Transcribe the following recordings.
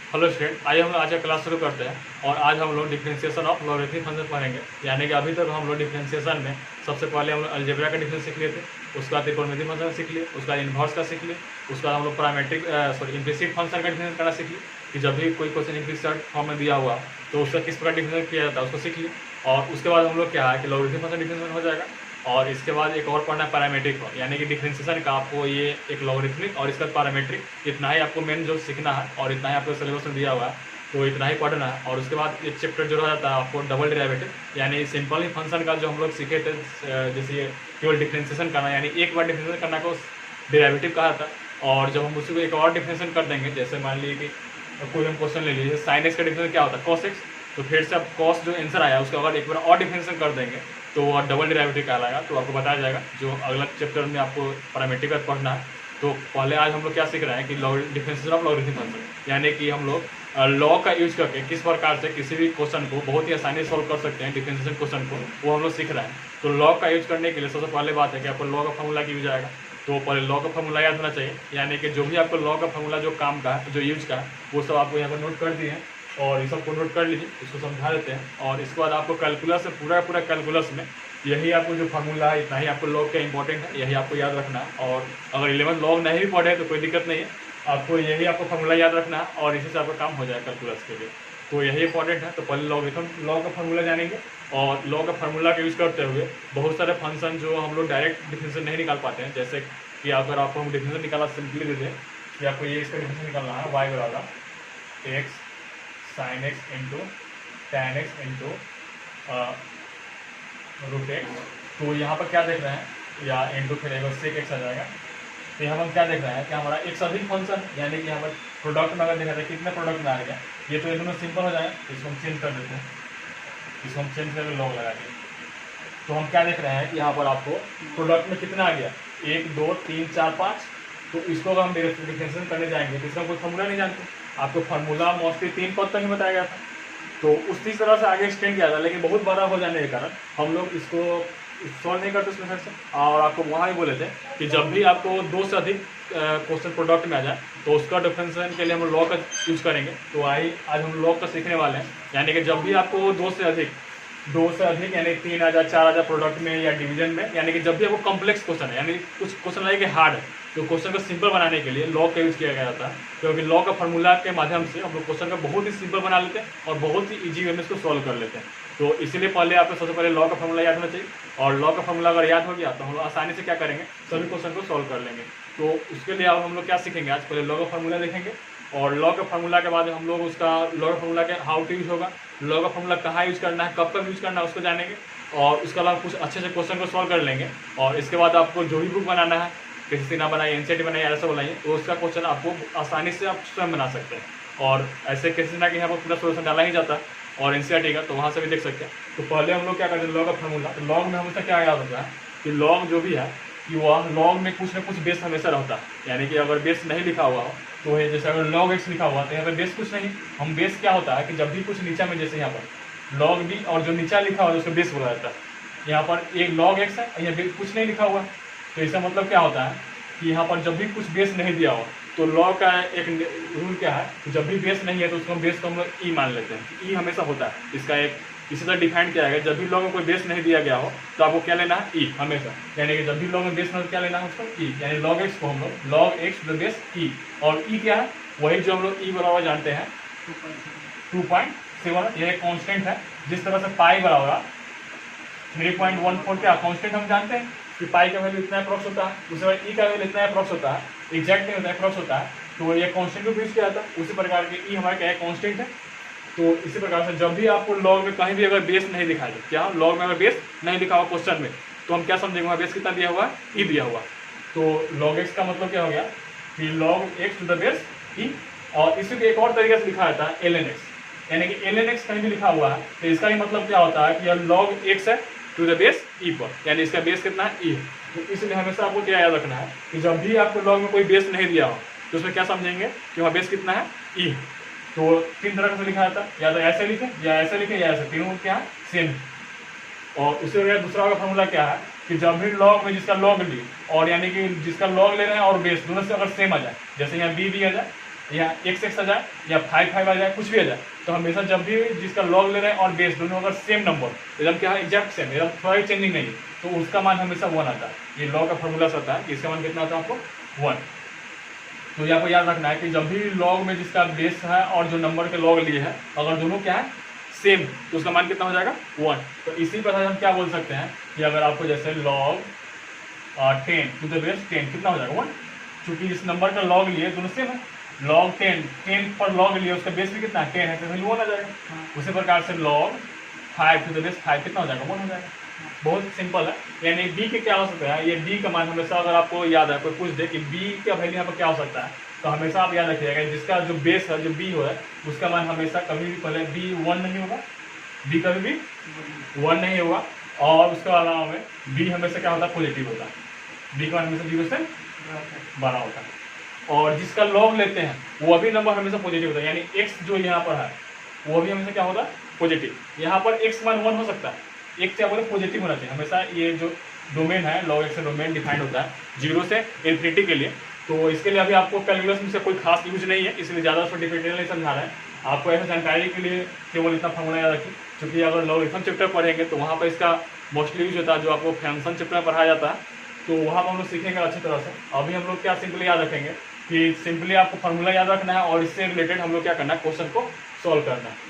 Hello student, आइए हम लोग आज का क्लास शुरू करते हैं। और आज हम लोग डिफरेंशिएशन ऑफ लॉगरिथमिक फंक्शन पढ़ेंगे। यानी कि अभी तक हम लोग डिफरेंशिएशन में सबसे पहले हम लोग अलजेब्रा का डिफरेंस सीख लिए थे, उसके बाद त्रिकोणमितीय फंक्शन सीख लिए, उसका इन्वर्स का सीख लिए, उसके बाद हम लोग पैरामीट्रिक इम्प्लिसिट फंक्शन का डिफरेंस करना सीख लिए कि जब भी कोई क्वेश्चन इम्प्लिसिट फॉर्म में दिया हुआ तो उसका किस प्रकार डिफरेंस किया जाता है उसको सीख लिए। और उसके बाद हम लोग क्या है कि लॉगरिथमिक फंक्शन डिफरेंस हो जाएगा। और इसके बाद एक और पढ़ना है पैरामीट्रिक फॉर्म, यानी कि डिफरेंशिएशन का आपको ये एक लॉगरिथमिक और इसका पैरामीट्रिक, इतना ही आपको मेन जो सीखना है और इतना ही आपको सिलेबस में दिया हुआ है, तो इतना ही पढ़ना है। और उसके बाद एक चैप्टर जो रह जाता है आपको डबल डेरिवेटिव, यानी सिंपल ही फंक्शन का जो हम लोग सीखे थे, जैसे केवल डिफरेंशिएशन करना, यानी एक बार डिफरेंशिएशन करना को डेरिवेटिव कहा जाता है। और जब हम उसी को एक और डिफरेंशिएशन कर देंगे, जैसे मान लीजिए कि कोई हम क्वेश्चन ले लीजिए साइन एक्स का डिफरेंशिएशन क्या होता है कॉस एक्स, तो फिर से अब कॉस जो आंसर आया उसका अगर एक बार और डिफरेंशिएशन कर देंगे तो वह डबल डेरिवेटिव कहलाएगा। तो आपको बताया जाएगा जो अगला चैप्टर में आपको पैरामीट्रिक का पढ़ना है। तो पहले आज हम लोग क्या सीख रहे हैं कि डिफरेंशिएशन ऑफ लॉगरिथमिक फंक्शन, यानी कि हम लोग लॉग का यूज करके किस प्रकार से किसी भी क्वेश्चन को बहुत ही आसानी से सॉल्व कर सकते हैं। डिफरेंशिएशन क्वेश्चन को वो हम लोग सीख रहे हैं। तो लॉग का यूज करने के लिए सबसे पहले बात है कि आपको लॉग का फॉर्मूला की यूज आएगा। तो पहले लॉग का फॉर्मूला याद होना चाहिए, यानी कि जो भी आपको लॉग का फॉर्मूला जो काम का है, जो यूज का है, वो सब आपको यहाँ पर नोट कर दिए हैं। और ये सबको नोट कर लीजिए, इसको समझा देते हैं। और इसके बाद आपको कैलकुलस से पूरा कैलकुलस में यही आपको जो फार्मूला है, इतना ही आपको लॉग का इंपॉर्टेंट है, यही आपको याद रखना है। और अगर 11 लॉग नहीं भी पढ़े तो कोई दिक्कत नहीं है, आपको यही आपको फार्मूला याद रखना है और इसी से आपका काम हो जाए कैलकुलस के लिए। तो यही इंपॉर्टेंट है। तो पहले लॉग का फार्मूला जानेंगे। और लॉग का फार्मूला का यूज करते हुए बहुत सारे फंक्शन जो हम लोग डायरेक्ट डिफरेंशिएशन नहीं निकाल पाते हैं, जैसे कि अगर आपको हम डिफरेंशिएशन निकालना सिंपली दे दें कि आपको ये इसका डिफरेंशिएशन निकालना है, वाई बराबर x sine x into tan x into root x. तो यहाँ पर क्या देख रहे हैं, या इंटू फिर एक सेक एक्स आ जाएगा। तो यहाँ पर हम क्या देख रहे हैं कि हमारा एक से अधिक फंक्शन, यानी कि यहाँ पर प्रोडक्ट में अगर देखा जाए कितने प्रोडक्ट में आ गया, ये तो एकदम सिंपल हो जाए। इसको हम चेंज कर देते हैं, इसको हम चेंज करके लॉग लगा के। तो हम क्या देख रहे हैं कि यहाँ पर आपको प्रोडक्ट में कितना आ गया, 1 2 3 4 5। तो इसको अगर हम डिफरेंशिएशन करने जाएंगे तो इसका कोई फॉर्मूला नहीं जानते, आपको फार्मूला मोस्टली 3 पद तक ही बताया गया था। तो उसी तरह से आगे एक्सटेंड किया था, लेकिन बहुत बड़ा हो जाने के कारण हम लोग इसको सॉल्व नहीं करते उसमें से। और आपको वहाँ ही बोले थे कि जब भी आपको 2 से अधिक क्वेश्चन प्रोडक्ट में आ जाए तो उसका डिफरेंशिएशन के लिए हम लॉग का यूज करेंगे। तो आज हम लॉग का सीखने वाले हैं, यानी कि जब भी आपको 2 से अधिक यानी 3 आ जाए 4 आ जाए प्रोडक्ट में या डिवीजन में, यानी कि जब भी आपको कॉम्प्लेक्स क्वेश्चन है, यानी कुछ क्वेश्चन लगे हार्ड है, तो क्वेश्चन को सिंपल बनाने के लिए लॉग का यूज़ किया गया जाता है। क्योंकि लॉग का फार्मूला के माध्यम से हम लोग क्वेश्चन को बहुत ही सिंपल बना लेते हैं और बहुत ही ईजी वे में इसको सॉल्व कर लेते हैं। तो इसीलिए पहले आपको सबसे पहले लॉग का फार्मूला याद होना चाहिए। और लॉग का फार्मूला अगर याद हो गया तो हम लोग आसानी से क्या करेंगे, सभी क्वेश्चन को सॉल्व कर लेंगे। तो उसके लिए अब हम लोग क्या सीखेंगे, आज पहले लॉग का फार्मूला देखेंगे। और लॉग का फार्मूला के बाद हम लोग उसका लॉग का फार्मूला के हाउ टू यूज होगा, लॉग का फार्मूला कहाँ यूज करना है, कब यूज करना है, उसको जानेंगे। और उसके अलावा कुछ अच्छे से क्वेश्चन को सॉल्व कर लेंगे। और इसके बाद आपको जो भी बुक बनाना है, किसी से ना बनाइए, एनसीईआरटी बनाइए, ऐसा बनाइए, तो उसका क्वेश्चन आपको आसानी से आप स्वयं बना सकते हैं। और ऐसे किसी ना कि यहाँ पर पूरा सोल्यूशन डाला ही जाता है और एनसीईआरटी का, तो वहाँ से भी देख सकते हैं। तो पहले हम लोग क्या करते हैं, लॉग का फार्मूला। तो लॉग में हमेशा क्या याद होता है कि लॉग जो भी है कि वह लॉग में कुछ ना कुछ बेस हमेशा रहता है। यानी कि अगर बेस नहीं लिखा हुआ हो तो ये जैसे अगर लॉग एक्स लिखा हुआ तो यहाँ पर बेस कुछ नहीं, हम बेस क्या होता है कि जब भी कुछ नीचा में, जैसे यहाँ पर लॉग बी और जो नीचा लिखा हुआ है उसको बेस बोला जाता है। यहाँ पर एक लॉग एक्स है, यहाँ कुछ नहीं लिखा हुआ, तो इसका मतलब क्या होता है कि यहाँ पर जब भी कुछ बेस नहीं दिया हो तो लॉग का एक रूल क्या है कि जब भी बेस नहीं है तो उसको बेस को हम लोग ई मान लेते हैं। ई हमेशा होता है, इसका एक इसी तरह डिफाइन किया गया। जब भी लॉग में कोई बेस नहीं दिया गया हो तो आपको क्या लेना है, ई हमेशा। यानी कि जब भी लॉग में बेस नहीं, क्या लेना है उसको, ई। यानी लॉग एक्स को हम लोग log x the base e. और ई क्या है, वही जो हम लोग ई बराबर जानते हैं 2.7, यह एक कॉन्स्टेंट है। जिस तरह से पाई बराबर 3.14 क्या कॉन्स्टेंट हम जानते हैं कि पाई का वैल्यू इतना अप्रॉक्स होता है, उसके बाद ई का वैल्यू इतना अप्रॉक्स होता है, एग्जैक्ट नहीं होता है, अप्रॉक्स होता है। तो ये कॉन्स्टेंट को यूज किया जाता है। उसी प्रकार के ई हमारा क्या है, कॉन्स्टेंट है। तो इसी प्रकार से जब भी आपको लॉग में कहीं भी अगर बेस नहीं दिखाया जाए, क्या लॉग में अगर बेस नहीं लिखा हुआ क्वेश्चन में, तो हम क्या समझेंगे वहाँ बेस कितना दिया हुआ है, ई दिया हुआ। तो लॉग एक्स का मतलब क्या हो गया कि log x to the base e. और इसी को एक और तरीके से लिखा जाता है एल एन एक्स, यानी कि एल एन एक्स कहीं भी लिखा हुआ है तो इसका ही मतलब क्या होता है कि यह लॉग एक्स है टू द बेस ई पर, यानी इसका बेस कितना है, ई। तो इसलिए हमेशा आपको क्या याद रखना है कि जब भी आपको लॉग में कोई बेस नहीं दिया हो तो उसमें क्या समझेंगे कि वहाँ बेस कितना है, ई। तो 3 तरह से लिखा जाता है, या तो ऐसे लिखे या ऐसे लिखे या ऐसे, तीनों क्या है, सेम। और उससे वजह दूसरा का फॉर्मूला क्या है कि जब भी लॉग में जिसका लॉग ली, और यानी कि जिसका लॉग ले रहे हैं और बेस दोनों से अगर सेम आ जाए, जैसे यहाँ बी आ जाए या x आ जाए या 5 आ जाए, कुछ भी आ जाए, तो हमेशा जब भी जिसका लॉग ले रहे हैं और बेस दोनों अगर सेम नंबर, एकदम क्या है एग्जैक्ट सेम, एकदम थोड़ा ही चेंजिंग नहीं है, तो उसका मान हमेशा 1 आता है। ये लॉग का फॉर्मूला आता है, इसका मान कितना आता है आपको 1। तो ये आपको याद रखना है कि जब भी लॉग में जिसका बेस है और जो नंबर के लॉग लिए है, अगर दोनों क्या है सेम, तो उसका मान कितना हो जाएगा 1। तो इसी प्रकार हम क्या बोल सकते हैं कि अगर आपको जैसे लॉग 10 टू द बेस 10 कितना हो जाएगा 1, क्योंकि इस नंबर का लॉग लिए दोनों सेम है। लॉग 10 पर लॉग लिए उसका बेस भी कितना है 10 है, तो वैल्यू 1 आ जाएगा। उसी प्रकार से लॉग 5 टू द बेस 5 कितना हो जाएगा 1 हो जाएगा। बहुत सिंपल है। यानी बी के क्या हो सकता है, ये बी का मान हमेशा अगर आपको याद है, कोई पूछ दे कि बी का वैल्यू यहाँ पर क्या हो सकता है, तो हमेशा आप याद रखिएगा जिसका जो बेस है, जो बी हो है, उसका मान हमेशा कभी भी पहले बी 1 नहीं होगा, बी कभी भी 1 नहीं होगा। और उसके अलावा में बी हमेशा क्या होता है पॉजिटिव होता है, बी का मान हमेशा 0 से बड़ा होता है। और जिसका लॉग लेते हैं वो भी नंबर हमेशा पॉजिटिव होता है, यानी एक्स जो यहाँ पर है वो भी हमेशा क्या होता है पॉजिटिव। यहाँ पर एक्स मान 1 हो सकता है, एक क्या बोले पॉजिटिव होना चाहिए हमेशा। ये जो डोमेन है लॉग एक्स डोमेन डिफाइंड होता है 0 से इन्फिनिटी के लिए। तो इसके लिए अभी आपको कैलकुलस में से कोई खास यूज नहीं है, इसलिए ज़्यादा उसको डिटेल नहीं समझा रहे हैं। आपको ऐसा जानकारी के लिए केवल इतना फॉर्मूला याद रखिए, क्योंकि अगर लॉगरिथम चैप्टर पढ़ेंगे तो वहाँ पर इसका मोस्टली यूज होता है, जो आपको फंक्शन चैप्टर में पढ़ाया जाता है, तो वहाँ पर हम लोग सीखेंगे अच्छी तरह से। अभी हम लोग क्या सिंपली याद रखेंगे कि सिंपली आपको फार्मूला याद रखना है और इससे रिलेटेड हम लोग क्या करना है क्वेश्चन को सॉल्व करना है।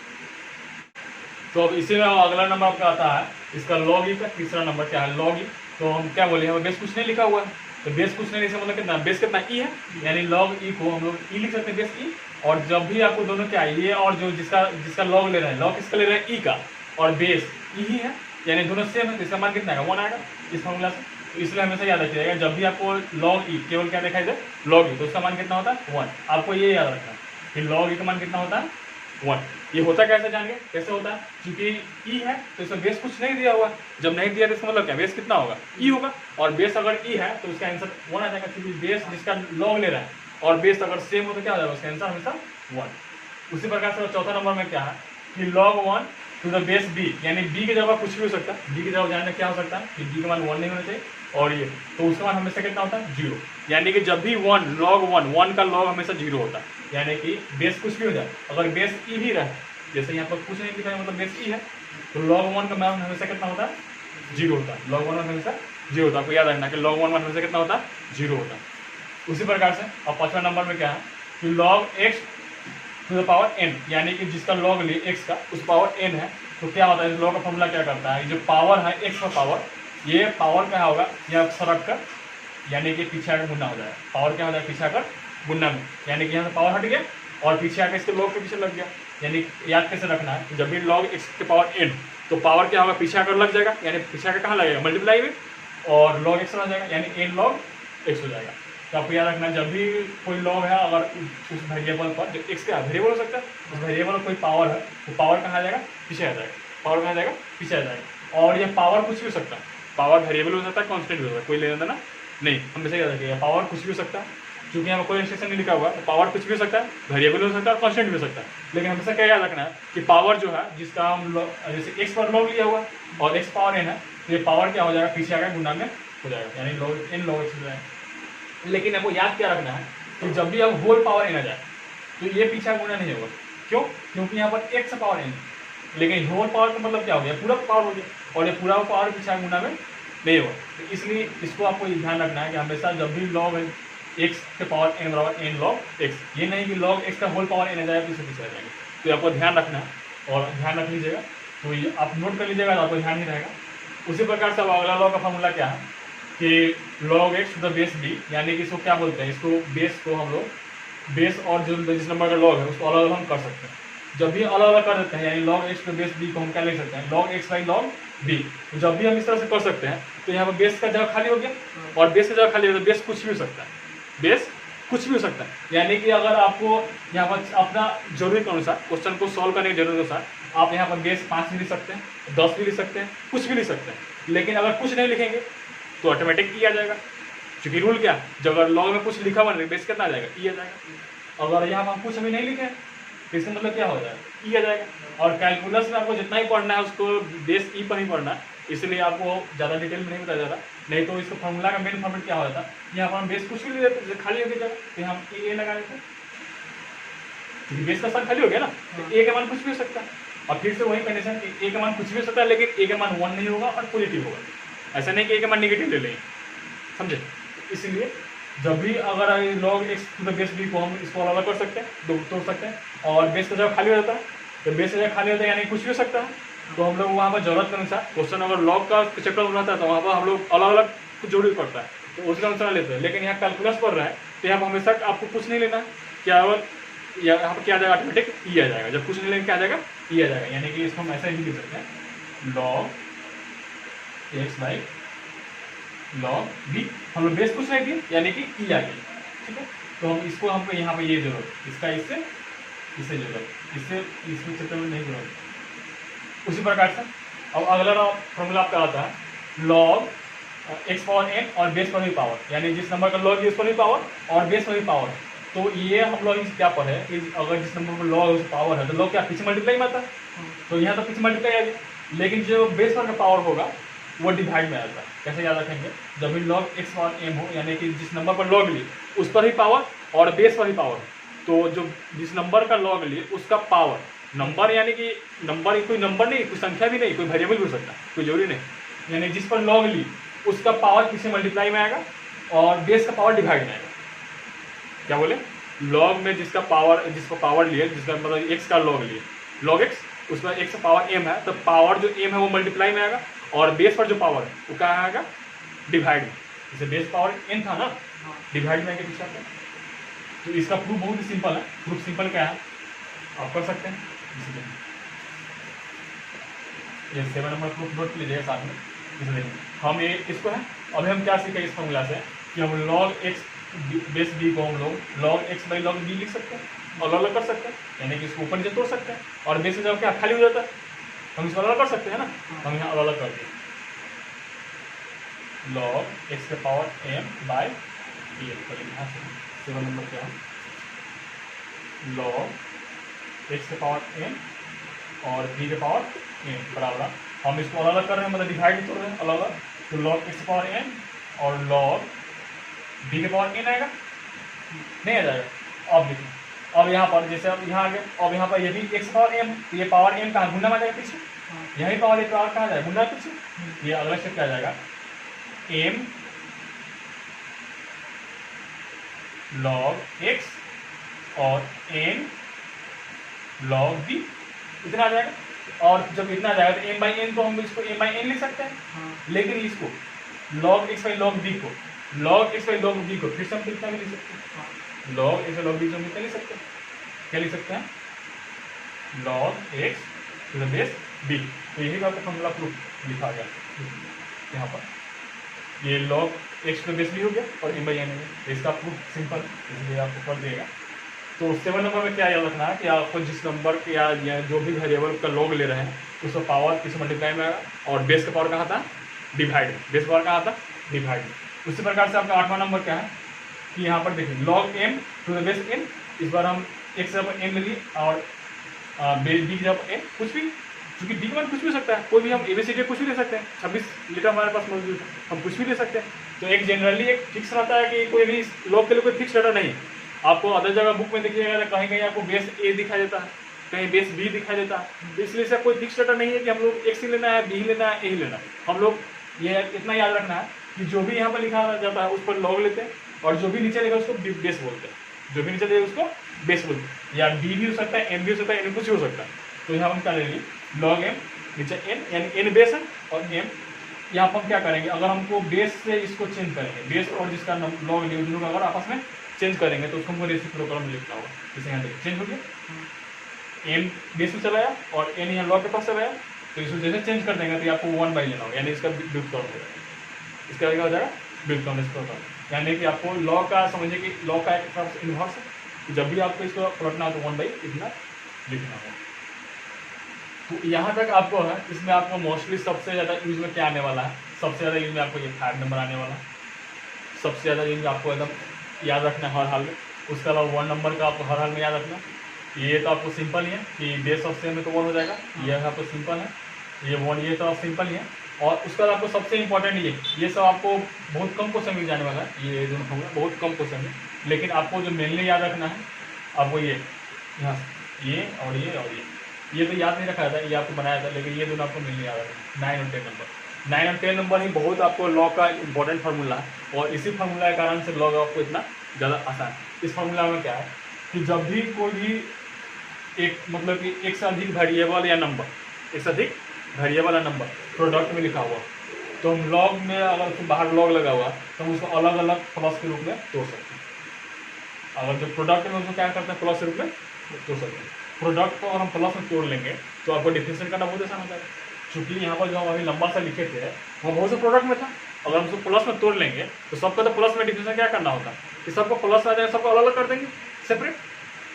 तो अब इसी में अगला नंबर आपका आता है इसका लॉग ई का तीसरा नंबर क्या है लॉग ई। तो हम क्या बोले हमें बेस कुछ नहीं लिखा हुआ है, तो बेस कुछ नहीं लिखा मतलब कितना बेस कितना ई है, यानी लॉग ई को हम लोग ई लिख सकते हैं बेस ई। और जब भी आपको दोनों क्या है ये और जो जिसका लॉग ले रहे हैं, लॉग किसका ले रहे हैं ई का, और बेस ई ही है, यानी दोनों सेम है, इसका मान कितना आएगा 1 आएगा इस फॉर्मूला से। तो इसलिए हमेशा याद रखिएगा जब भी आपको लॉग ई केवल क्या दिखाई दे लॉग ई, तो उसका मान कितना होता है 1। आपको ये याद रखना है कि लॉग ई का मान कितना होता है 1। ये होता कैसे जानेंगे कैसे होता है, क्योंकि ई है तो इसमें बेस कुछ नहीं दिया हुआ, जब नहीं दिया तो इसका मतलब क्या बेस कितना होगा ई होगा, और बेस अगर ई है तो इसका आंसर 1 आ जाएगा, क्योंकि बेस जिसका लॉग ले रहा है और बेस अगर सेम हो तो क्या हो जाएगा उसका आंसर हमेशा 1। उसी प्रकार से चौथा नंबर में क्या है कि log 1 to the base b, यानी b की जगह कुछ भी हो सकता है, b की जगह जानने क्या हो सकता है कि b का मान 1 नहीं होना चाहिए, और ये तो उसका मान हमेशा कितना होता है 0। यानी कि जब भी 1 log 1 का log हमेशा 0 होता है, यानी कि बेस कुछ भी हो जाए, अगर बेस e भी रहे, जैसे यहाँ पर कुछ नहीं लिखा है मतलब बेस e है, तो log 1 का मान हमेशा कितना होता है 0 होता है। log 1 हमेशा 0 होता है, आपको याद रखना कि log 1 मान हमेशा कितना होता है 0 होता है। उसी प्रकार से अब पांचवा नंबर में क्या है कि log x to the power n, यानी कि जिसका log लिए x का उस पावर n है, तो क्या होता है इस log का फॉर्मूला क्या करता है, जो पावर है x का पावर, ये पावर क्या होगा यह सरक कर यानी कि पीछे आकर गुना हो जाएगा। पावर क्या हो जाएगा पीछे आकर गुना में, यानी कि यहाँ से पावर हट गया और पीछे आकर इसके log के पीछे लग गया। यानी याद कैसे रखना है कि जब भी log x के पावर n, तो पावर क्या होगा पीछे आकर लग जाएगा, यानी पीछे आकर कहाँ लगेगा मल्टीप्लाई में, और log x आ जाएगा यानी n log x हो जाएगा। तो आपको याद रखना जब भी कोई लॉग है अगर उस वेरिएबल पर जो एक्स का वेरिएबल हो सकता है, उस वेरिएबल कोई पावर है, तो पावर कहाँ आ जाएगा पीछे आ जाएगा, पावर कहाँ जाएगा पीछे आ जाएगा। और ये पावर कुछ भी हो सकता है, पावर वेरिएबल हो सकता है कॉन्स्टेंट भी हो सकता है, कोई लेना देना नहीं, हमेशा याद रखिएगा पावर कुछ भी हो सकता है, क्योंकि यहाँ पर कोई इंस्ट्रक्शन नहीं लिखा हुआ है। पावर कुछ भी हो सकता है, वेरिएबल हो सकता है, कॉन्स्टेंट भी हो सकता है, लेकिन हमेशा क्या याद रखना है कि पावर जो है जिसका हम जैसे एक्स पर लॉग लिया हुआ और एक्स पावर n है, तो ये पावर क्या हो जाएगा पीछे आकर गुना में हो जाएगा, यानी log n log x हो जाएगा। लेकिन आपको याद क्या रखना है कि जब भी अब होल पावर n आ जाए तो ये पीछे गुना नहीं होगा, क्यों, क्योंकि यहाँ पर x पावर n, लेकिन होल पावर का मतलब क्या हो गया पूरा पावर हो गया, और ये पूरा पावर पीछे गुना में नहीं होगा। तो इसलिए इसको आपको ध्यान रखना है कि हमेशा जब भी log x के पावर n बराबर n log x, ये नहीं कि log x का होल पावर n आ जाएगा पीछे आ जाएंगे, तो आपको ध्यान रखना है और ध्यान रख लीजिएगा। तो ये आप नोट कर लीजिएगा तो आपको ध्यान ही रहेगा। उसी प्रकार से अगला लॉ का फॉर्मूला क्या है कि log x to the base b, यानी कि इसको क्या बोलते हैं, इसको बेस को हम लोग बेस और जो जिस नंबर का log है उसको अलग अलग हम कर सकते हैं। जब भी अलग अलग कर देते हैं यानी log x to the base b को हम क्या लिख सकते हैं log x by log b। तो जब भी हम इस तरह से कर सकते हैं तो यहाँ पर बेस का जगह खाली हो गया, और बेस का जगह खाली हो गया तो बेस कुछ भी हो सकता है, बेस कुछ भी हो सकता है। यानी कि अगर आपको यहाँ पर अपना जरूरत के अनुसार क्वेश्चन को सॉल्व करने की जरूरत अनुसार आप यहाँ पर बेस 5 भी लिख सकते हैं, 10 भी लिख सकते हैं, कुछ भी लिख सकते हैं। लेकिन अगर कुछ नहीं लिखेंगे तो ऑटोमेटिक ई आ जाएगा, क्योंकि रूल क्या जब अगर लॉग में कुछ लिखा हुआ नहीं बेस कितना आ जाएगा ई आ जाएगा। अगर यहाँ पर हम कुछ अभी नहीं लिखे तो इसका मतलब क्या हो जाएगा ई आ जाएगा। और कैलकुलस में आपको जितना ही पढ़ना है उसको बेस ई पर ही पढ़ना है, इसलिए आपको ज़्यादा डिटेल में नहीं बताया जाता। नहीं तो इसका फॉर्मूला का मेन फॉर्मेट क्या हो जाता है, यहाँ पर हम बेस कुछ भी ले लेते हैं, खाली होकर जाएगा तो हम ए लगा देते हैं, क्योंकि बेस का स्थान खाली हो गया ना, तो ए का मान कुछ भी हो सकता है। और फिर से वही कंडीशन कि ए का मान कुछ भी हो सकता है, लेकिन ए का मान 1 नहीं होगा और पॉजिटिव होगा। ऐसा नहीं कि ए का मान नेगेटिव ले लेंगे, समझे। इसलिए जब भी अगर log x to the base b को हम इसको अलग कर सकते हैं, दो तोड़ सकते हैं, और बेस का जगह खाली हो जाता है, तो बेस का जगह खाली होता है यानी कुछ भी हो सकता है, तो हम लोग वहाँ पर जरूरत के अनुसार क्वेश्चन अगर log का चैप्टर रहता है तो वहाँ पर हम लोग अलग अलग कुछ जरूरी पड़ता है, तो उसके अनुसार लेते हैं। लेकिन यहाँ कैलकुलस पढ़ रहा है तो यहाँ पर हमेशा आपको कुछ नहीं लेना, क्या यहाँ पर क्या आ जाएगा, ऑटोमेटिक ई आ जाएगा। जब कुछ नहीं लेंगे क्या आ जाएगा, ई आ जाएगा। यानी कि इसको हम ऐसा ही लिख सकते हैं log x by log b, हम लोग बेस कुछ नहीं दिए यानी कि ई आ गई, ठीक है। तो हम इसको हमको यहाँ पे ये जरूरत, इसका इससे जरूरत, इसमें चैप्टर में नहीं जरूरत। उसी प्रकार से अब अगला फॉर्मूला आपका आता है log x पावर n और बेस पर भी पावर, यानी जिस नंबर का log है उस पर भी पावर और बेस पर भी पावर। तो ये हम लोग क्या पढ़े कि अगर जिस नंबर पर log उस पावर है तो log क्या पीछे मल्टीप्लाई में आता है, तो यहाँ तो पीछे मल्टीप्लाई आ गया, लेकिन जो बेस पर का पावर होगा वो डिवाइड में आता है। कैसे याद रखेंगे, जब भी log x पावर m हो यानी कि जिस नंबर पर log लिए उस पर ही पावर और बेस पर ही पावर, तो जो जिस नंबर का log लिए उसका पावर, नंबर यानी कि नंबर कोई नंबर नहीं, कोई संख्या भी नहीं, कोई वेरिएबल भी हो सकता है, कोई जरूरी नहीं, यानी जिस पर log ली उसका पावर पीछे मल्टीप्लाई में आएगा और बेस का पावर डिवाइड में आएगा। क्या बोले, log में जिसका पावर लिए, जिसका मतलब x का log लिए log x, उसका x का पावर m है, तो पावर जो m है वो मल्टीप्लाई में आएगा और बेस पर जो पावर है वो क्या आएगा, डिवाइड में। जैसे बेस पावर n था ना, डिवाइड में आएगा पीछे आपका। तो इसका प्रूफ बहुत ही सिंपल है। प्रूफ सिंपल क्या है आप कर सकते हैं, ये 7 नंबर प्रूफ नोट लीजिएगा साथ में। इसलिए हम ये इसको है, अभी हम क्या सीखे इस फॉर्मूला से कि हम log x बेस b को हम लोग log x by log b लिख सकते हैं और अलग कर सकते हैं, यानी कि इसको ऊपर नीचे तोड़ सकते हैं और बेस जब क्या खाली हो जाता है हम इसको अलग कर सकते हैं ना। हम यहाँ अलग कर दिए log x के पावर m बाई b, यहाँ से 7 नंबर क्या है log x के पावर m और b के पावर m बराबर, हम इसको अलग अलग कर रहे हैं, मतलब डिवाइड कर रहे हैं अलग अलग, तो log x के पावर n और log b के पावर n आएगा, नहीं आ जाएगा। अब देखिए, अब यहाँ पर जैसे अब यहाँ आ गए, अब यहाँ पर ये भी x पावर m, तो ये पावर m कहाँ गुना में आ जाएगा पीछे, यही पावर एक पावर कहाँ जाएगा गुना पीछे। ये अगला स्टेप क्या आ जाएगा, m log x और n log b, इतना आ जाएगा। और जब इतना आ जाएगा तो m बाई n, तो हम इसको m बाई n लिख सकते हैं, लेकिन इसको log x by log b को log x by log b को फिर से हम कितना भी लिख सकते हैं, log x by log b को हम कितना लिख सकते हैं, क्या लिख सकते हैं log x to the base b। तो यही का फॉर्मूला प्रूफ लिखा गया यहाँ पर, ये log x to the base b हो गया और m बाई n हो गया। इसका प्रूफ सिंपल, इसलिए आपको कर देगा। तो 7 नंबर में क्या याद रखना है कि आपको जिस नंबर के या जो भी वेरिएबल का log ले रहे हैं उसका पावर किसी मल्टीप्लाई में आएगा और बेस का पावर कहाँ था, डिवाइड, बेस पावर कहाँ था, डिवाइड। उसी प्रकार से आपका 8वां नंबर क्या है कि यहाँ पर देखिए log m to the base n, इस बार हम x जब n ले लिए और b जब n, कुछ भी, क्योंकि b का मान कुछ भी हो सकता है, कोई भी हम ABCD कुछ भी ले सकते हैं, 26 लीटर हमारे पास मौजूद है, हम कुछ भी ले सकते हैं। तो एक जनरली एक फिक्स रहता है कि कोई भी log के लिए कोई फिक्स डाटा नहीं। आपको अदर जगह बुक में देखिएगा तो कहीं कहीं आपको बेस a दिखाई देता है, कहीं बेस b दिखाई देता है, तो इसलिए से कोई फिक्स डाटा नहीं है कि हम लोग x ही लेना है, b ही लेना है, a ही लेना है। हम लोग ये इतना याद रखना है कि जो भी यहाँ पर लिखा जाता है उस पर log लेते हैं और जो भी नीचे लिखा उसको बेस बोलते हैं, जो भी नीचे लिखा उसको बेस बोलते हैं, या b भी हो सकता है, m भी हो सकता है, n कुछ भी हो सकता है। तो यहाँ हम क्या ले लेंगे log m नीचे n, यानी n बेस है और m, यहाँ पर हम क्या करेंगे, अगर हमको बेस से इसको चेंज करेंगे, बेस और जिसका log लिया दोनों का अगर आपस में चेंज करेंगे तो उसको हमको रेसिप्रोकल में लिखना होगा। जैसे यहाँ देखिए चेंज हो गया, m बेस में चला गया और n यहाँ log के पास चला गया, तो इसको जैसे चेंज कर देंगे तो आपको 1 बाई लेना होगा, यानी इसका व्युत्क्रम हो जाएगा, इसका क्या हो जाएगा व्युत्क्रम, इसको यानी कि आपको log का समझिए कि log का एक तरफ इनवर्स है, तो जब भी आपको इसको पलटना हो तो 1 बाई इतना लिखना होगा। तो यहाँ तक आपको है, इसमें आपको मोस्टली सबसे ज़्यादा यूज में क्या आने वाला है, सबसे ज़्यादा यूज में आपको ये 5 नंबर आने वाला है, सबसे ज़्यादा यूज में आपको एकदम याद रखना है हर हाल में। उसके अलावा 1 नंबर का आपको हर हाल में याद रखना, ये तो आपको सिंपल ही है कि बेस ऑफ सेम में तो 1 हो जाएगा, ये आपको सिंपल है, ये 1 ये तो सिंपल ही है। और उसके बाद आपको सबसे इंपॉर्टेंट ये सब आपको बहुत कम क्वेश्चन मिल जाने वाला है, ये दोनों होगा बहुत कम क्वेश्चन है, लेकिन आपको जो मेनली याद रखना है आपको ये यहाँ से ये और ये और ये तो याद नहीं रखा था, ये आपको बनाया था, लेकिन ये दोनों आपको मिल नहीं आ रहा है। 9 और 10 नंबर, 9 और 10 नंबर ही बहुत आपको लॉ का इंपॉर्टेंट फार्मूला है, और इसी फार्मूला के कारण से लॉ आपको इतना ज़्यादा आसान है। इस फार्मूला में क्या है कि जब भी कोई भी एक मतलब कि एक से अधिक वेरिएबल या नंबर, एक से अधिक वेरिएबल या नंबर प्रोडक्ट में लिखा हुआ, तो हम लॉग में अगर उसको बाहर लॉग लगा हुआ तो हम उसको अलग अलग प्लस के रूप में तोड़ सकते हैं। अगर जो प्रोडक्ट में उसको क्या करते हैं प्लस के रूप में तोड़ सकते हैं। प्रोडक्ट को अगर हम प्लस में तोड़ लेंगे तो आपको डिफिनेशन करना बहुत आसान हो जाएगा, क्योंकि यहाँ पर जो हम अभी लंबा सा लिखे थे वो बहुत से प्रोडक्ट में था। अगर हम उसको प्लस में तोड़ लेंगे तो सबका तो प्लस में डिफिनेशन क्या करना होता है कि सबको प्लस में आ जाएगा, सबको अलग अलग कर देंगे सेपरेट,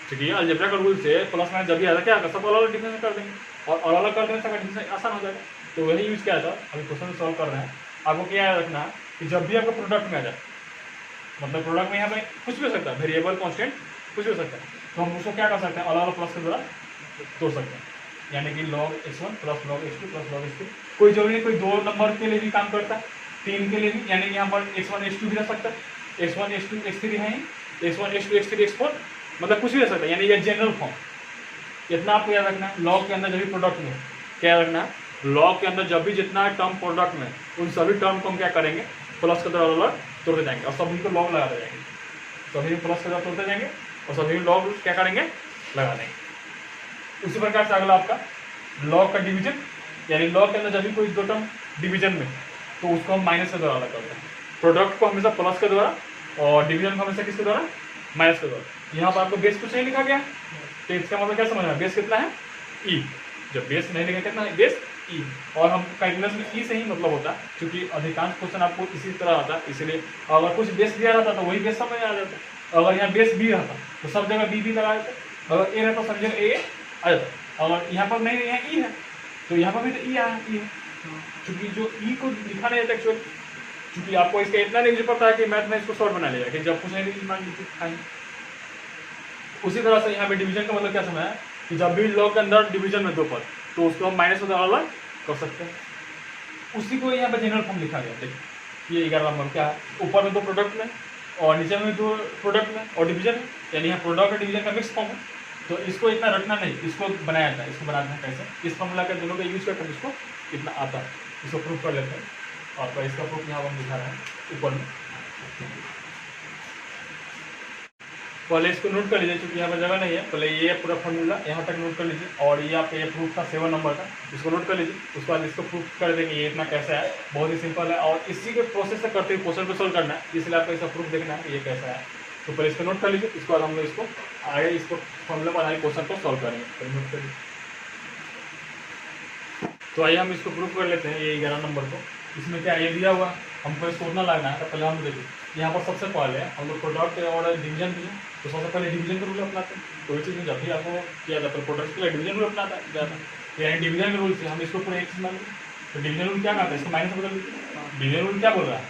क्योंकि अलजेब्रा का रूल से प्लस में जब भी आता क्या होगा सबको अलग अलग डिफिनेशन कर देंगे, और अलग अलग कर देने से डिफिनेशन आसान हो जाएगा। तो वही यूज किया था, अभी क्वेश्चन सॉल्व कर रहे हैं। आपको क्या याद रखना है कि जब भी आपको प्रोडक्ट में आ जाए, मतलब प्रोडक्ट में यहाँ पे कुछ भी हो सकता है, वेरिएबल कॉन्स्टेंट कुछ भी हो सकता है, तो हम उसको क्या कर सकते हैं अलग अलग प्लस के द्वारा तोड़ सकते हैं। यानी कि log x1 plus log x2 plus log x3, कोई जरूरी नहीं कोई 2 नंबर के लिए भी काम करता है, 3 के लिए भी, यानी कि यहाँ पर x1 x2 भी रह सकता है, x1 x2 x3 है, x1 x2 x3 x4, मतलब कुछ भी रह सकता है, यानी ये जनरल फॉर्म। इतना आपको याद रखना है। लॉग के अंदर जब भी प्रोडक्ट में क्या रखना है, लॉग के अंदर जब भी जितना टर्म प्रोडक्ट में, उन सभी टर्म को हम क्या करेंगे प्लस के द्वारा अलग तोड़ते जाएंगे, और सभी को लॉग लगाते जाएंगे, सभी प्लस के द्वारा तोड़ते जाएंगे और सभी लॉग क्या करेंगे लगा देंगे। उसी प्रकार से अगला आपका लॉग का डिवीजन, यानी लॉग के अंदर जब भी कोई दो टर्म डिवीजन में तो उसको हम माइनस के द्वारा अलग करते हैं। प्रोडक्ट को हमेशा प्लस के द्वारा और डिवीजन को हमेशा किसके द्वारा माइनस के द्वारा। यहाँ पर आपको बेस कुछ नहीं लिखा गया, तो इसका मतलब क्या समझना, बेस कितना है ई, जब बेस नहीं लिखा कितना है बेस ई, और हम कैलकुलस में ई से ही मतलब होता है, क्योंकि अधिकांश क्वेश्चन आपको इसी तरह आता है, इसलिए अगर कुछ बेस दिया रहता तो वही बेस समझ आ जाता। अगर यहाँ बेस बी रहता तो सब जगह बी भी लगा देते, अगर ए रहता सब जगह ए आ जाता। अगर यहाँ पर नहीं यहाँ ई है तो यहाँ पर भी तो ई आया ई है, क्योंकि जो ई को लिखा नहीं जाता एक्चुअली, क्योंकि आपको इसका इतना नहीं पता है कि मैथ में इसको शॉर्ट बना लिया कि जब कुछ नहीं मान लीजिए। उसी तरह से यहाँ पे डिवीजन का मतलब क्या समझ है कि जब भी लॉग के अंदर डिवीजन में दो पद तो उसको हम माइनस में अलग कर सकते हैं। उसी को यहाँ पे जनरल फॉर्म लिखा गया। देखिए ये 11 नंबर क्या है, ऊपर में दो प्रोडक्ट में और नीचे में दो प्रोडक्ट में और डिवीजन है, यानी यहाँ प्रोडक्ट और डिवीजन का मिक्स फॉर्म है। तो इसको इतना रखना नहीं, इसको बनाया जाता है, इसको बनाना है कैसे, इस फॉर्मूला के दोनों का यूज करके इसको इतना आता है, इसको प्रूफ कर लेते हैं। और इसका प्रूफ यहाँ हम दिखा रहे हैं ऊपर में। पहले इसको नोट कर लीजिए, क्योंकि यहाँ पर जगह नहीं है, पहले ये पूरा फॉर्मूला यहाँ तक नोट कर लीजिए, और ये आपका ये प्रूफ था 7 नंबर का, इसको नोट कर लीजिए। उसके बाद इसको प्रूफ कर देंगे ये इतना कैसा है, बहुत ही सिंपल है, और इसी के प्रोसेस से करते हुए क्वेश्चन को सोल्व करना है, इसलिए आपको इसका प्रूफ देखना है ये कैसा है। तो पहले इसको नोट कर लीजिए, इसके बाद हम लोग इसको आगे इसको फॉर्मूला पर आगे क्वेश्चन को सॉल्व करेंगे। तो नोट कर लीजिए। तो आइए हम इसको प्रूफ कर लेते हैं ये 11 नंबर को। इसमें क्या ये दिया हुआ, हमको इसको उतना लगना है। तो पहले हम देखिए यहाँ पर सबसे पहले हम लोग प्रोडक्ट और डिवीजन भी, तो सबसे पहले डिवीजन का रूल अपनाते हैं। कोई चीज़ में जब भी आपको किया जाता है प्रोडक्ट के लिए डिवीजन रूल अपनाता है जाता है, यानी डिवीजन के रूल से हम इसको पूरा एक चीज मान लें। तो डिवीजन रूल क्या करता है, इसको माइनस बदल दीजिए। डिवीजन रूल क्या बोल रहा है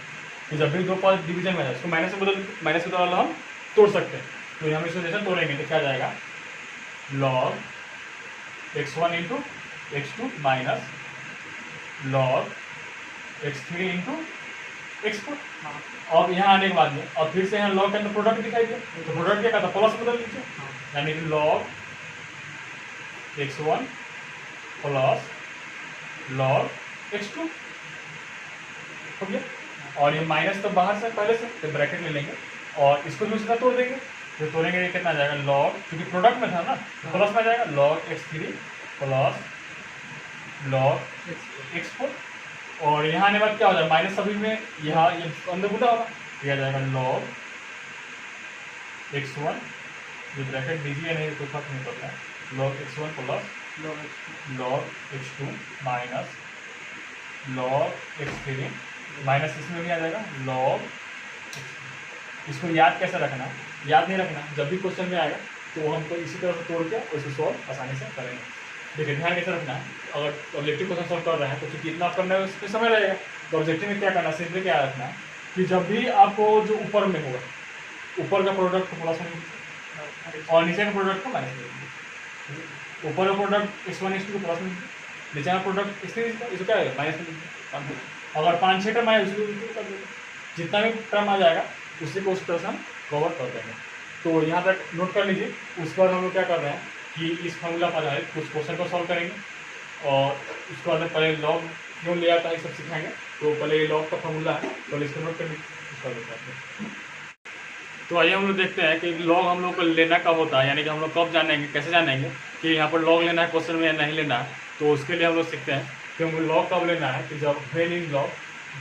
कि जब भी दो पद डिवीजन में है इसको माइनस से बदल, माइनस के द्वारा हम तोड़ सकते हैं। तो हम इसको जैसे तोड़ेंगे तो क्या जाएगा, log x1 into x2 minus log x3 into x4। अब यहाँ आने के बाद में और फिर से यहाँ log के अंदर प्रोडक्ट दिखाई दिया, तो प्रोडक्ट क्या कहता है प्लस बदल लीजिए, यानी कि log x1 plus log x2 हो गया। और ये माइनस तो बाहर से पहले से तो ब्रैकेट ले लेंगे और इसको भी उसी तोड़ देंगे। तो तोड़ेंगे ये कितना जाएगा log, क्योंकि प्रोडक्ट में था ना तो प्लस में जाएगा log x3 plus log x4। और यहाँ आने बाद क्या हो जाएगा माइनस सभी में, यहाँ ये अंदर बुला होगा, यह जाएगा log x1, जो ब्रैकेट दीजिए नहीं तो फर्क नहीं पड़ता है, log x1 plus log x2 minus log x3 minus इसमें भी आ जाएगा log। इसको याद कैसे रखना, याद नहीं रखना, जब भी क्वेश्चन में आएगा तो हमको इसी तरह से तोड़ के उसको सॉल्व आसानी से करेंगे। देखिए ध्यान कैसे रखना है, अगर ऑब्जेक्टिव क्वेश्चन सॉल्व कर रहे हैं तो क्योंकि इतना करना है उसमें समय लगेगा, तो ऑब्जेक्टिव में क्या करना है, सिंपली क्या रखना है कि जब भी आपको जो ऊपर में होगा ऊपर का प्रोडक्ट को प्लस में और नीचे का प्रोडक्ट को माइनस में, ऊपर का प्रोडक्ट x1 x2 को प्लस में, नीचे का प्रोडक्ट इसको क्या है माइनस में। अगर 5-6 टर्म आए उसको कर देंगे, जितना भी टर्म आ जाएगा उसी को उस तरह से हम कवर कर देंगे। तो यहाँ तक नोट कर लीजिए। उसके बाद हम लोग क्या कर रहे हैं, कि इस फॉर्मूला पर आधारित कुछ क्वेश्चन को सॉल्व करेंगे, और उसके बाद पहले लॉग क्यों ले आता है सब सिखाएंगे। तो पहले ये लॉग का फॉर्मूला है, पहले इसको नोट करेंगे, उसका बताते हैं। तो आइए हम लोग देखते हैं कि लॉग हम लोग को लेना कब होता है, यानी कि हम लोग कब जानेंगे, कैसे जानेंगे कि यहाँ पर लॉग लेना है क्वेश्चन में या नहीं लेना है। तो उसके लिए हम लोग सीखते हैं कि हमको लॉग कब लेना है, कि जब व्हेन इन लॉग,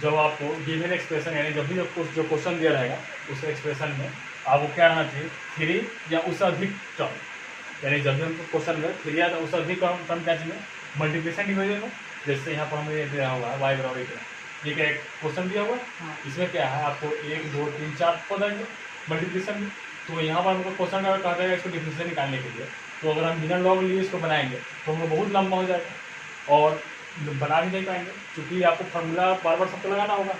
जब आपको गिवन एक्सप्रेशन यानी जब भी जो क्वेश्चन दिया रहेगा उस एक्सप्रेशन में आपको क्या रहना चाहिए, 3 या उससे अधिक टर्म, यानी जब भी हमको क्वेश्चन में 3 या उससे अधिक टर्म क्या चाहिए, मल्टीप्लिकेशन डिवीजन में। जैसे यहाँ पर हमें ये दिया हुआ है वाई बराबर इतना, ये क्या एक क्वेश्चन दिया हुआ है, इसमें क्या है आपको 1 2 3 4 पद आएंगे मल्टीप्लिकेशन में। तो यहाँ पर हमको क्वेश्चन का कहा जाएगा इसको डिफरेंशियल निकालने के लिए। तो अगर हम बिना लॉग लिए इसको बनाएंगे तो हम बहुत लंबा हो जाएगा और बना भी नहीं पाएंगे, क्योंकि आपको फार्मूला बार बार सबको लगाना होगा।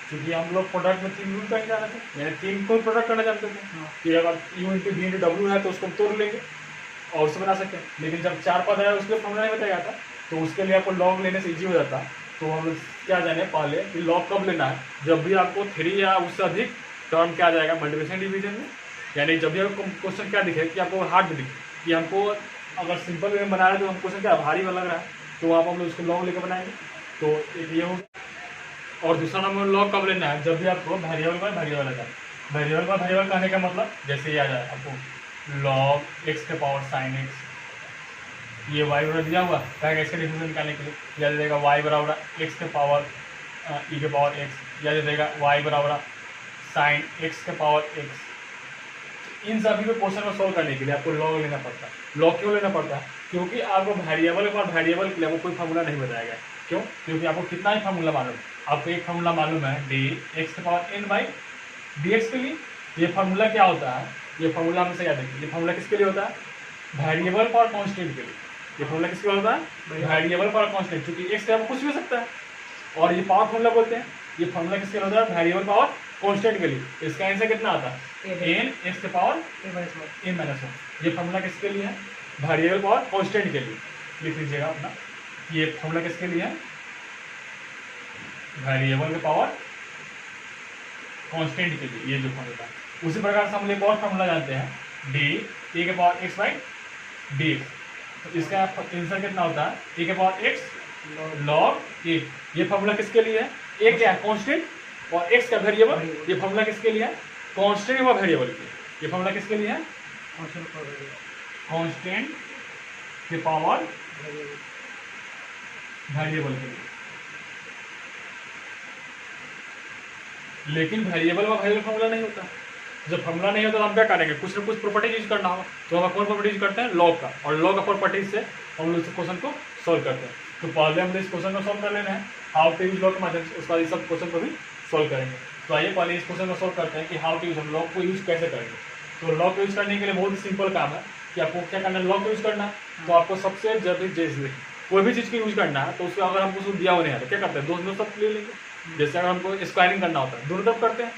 क्योंकि हम लोग प्रोडक्ट में 3 रूल करने जा रहे थे, यानी 3 को प्रोडक्ट करना जानते थे कि अगर यू इंटू वी इंटू डब्ल्यू है तो उसको हम तोड़ लेंगे और उससे बना सकते हैं। लेकिन जब 4 पद आया उसके लिए फॉर्मूला नहीं बताया जाता, तो उसके लिए आपको लॉग लेने से ईजी हो जाता। तो हम लोग क्या जाने पहले कि लॉग कब लेना है, जब भी आपको 3 या उससे अधिक टर्म क्या आ जाएगा मल्टीप्लिकेशन डिवीजन में, यानी जब भी आपको क्वेश्चन क्या दिखे कि आपको हार्ड दिखे कि हमको अगर सिंपल वे में बना रहे हैं तो हम क्वेश्चन क्या भारी वाला लग रहा है, तो वहाँ पर हम लोग उसको लॉग लेकर बनाएंगे। तो एक ये हो गया। और दूसरा नंबर लॉग कब लेना है, जब भी आपको वेरिएबल पर वेरिएबल आता है। वेरिएबल पर वेरिएबल कहने का मतलब जैसे ये आ जाए आपको लॉग एक्स के पावर साइन एक्स, ये वाई बराबर दिया हुआ कहेगा इसका डिफरेंशियल निकालने के लिए, या दे देगा वाई बराबर एक्स के पावर ई के पावर एक्स, या दे देगा वाई बराबर साइन एक्स के पावर एक्स। इन सभी को क्वेश्चन को सॉल्व करने के लिए आपको लॉग लेना पड़ता है। लॉग क्यों लेना पड़ता है, क्योंकि आपको वेरिएबल और वेरिएबल के लिए आपको कोई फार्मूला नहीं बताया गया। क्यों, क्योंकि आपको कितना ही फार्मूला मालूम है, आपको एक फार्मूला मालूम है डी एक्स के power n by d x के लिए। ये फार्मूला क्या होता है, ये फार्मूला हमेशा याद रखिए, ये फार्मूला किसके लिए होता है, वेरिएबल पर कॉन्स्टेंट के लिए। ये फार्मूला किसके लिए होता है, वेरिएबल पर कॉन्स्टेंट, क्योंकि एक्स के कुछ भी हो सकता है। और ये पावर फार्मूला बोलते हैं, ये फार्मूला किसके लिए होता है, वेरिएबल पावर कॉन्स्टेंट के लिए। इसका आंसर कितना आता है, एन एक्स के पावर एन माइनस 1। ये फार्मूला किसके लिए है, वेरिएबल पावर कॉन्स्टेंट के लिए। लिख लीजिएगा अपना, ये फार्मूला किसके लिए है, वेरिएबल के पावर कांस्टेंट के लिए, ये जो फार्मूला। उसी प्रकार से हम एक और फार्मूला जानते हैं डी ए के power x by d x. तो इसका आंसर कितना होता है, ए के पावर एक्स लॉग ए। ये फार्मूला किसके लिए है, ए क्या है कांस्टेंट और एक्स का वेरिएबल। ये फार्मूला किसके लिए है, कांस्टेंट और वेरिएबल के। ये फार्मूला किसके लिए है, कांस्टेंट के पावर वेरिएबल के लिए। लेकिन वेरिएबल का वेरिएबल फार्मूला नहीं होता। जब फार्मूला नहीं होता तो हम क्या करेंगे, कुछ ना कुछ प्रॉपर्टीज यूज करना होगा। तो हम कौन प्रॉपर्टी यूज करते हैं, लॉग का, और लॉग का प्रॉपर्टीज से हम लोग इस क्वेश्चन को सॉल्व करते हैं। तो पहले हम इस क्वेश्चन को सॉल्व कर लेना है हाउ टू यूज लॉग के माध्यम से, उसके बाद इस सब क्वेश्चन को भी सॉल्व करेंगे। तो आइए पहले इस क्वेश्चन को सॉल्व करते हैं कि हाउ टू यूज, हम लॉग को यूज कैसे करेंगे। तो लॉग को यूज करने के लिए बहुत ही सिंपल काम है कि आपको क्या करना है, लॉग को यूज करना है। तो आपको सबसे जरूरी जैसे कोई भी चीज़ को यूज करना है तो उसको अगर हमको उसको दिया हुआ नहीं है तो क्या करते हैं, दोनों सब ले लेंगे। जैसे अगर हमको स्क्वायरिंग करना होता है दोनों तरफ करते हैं,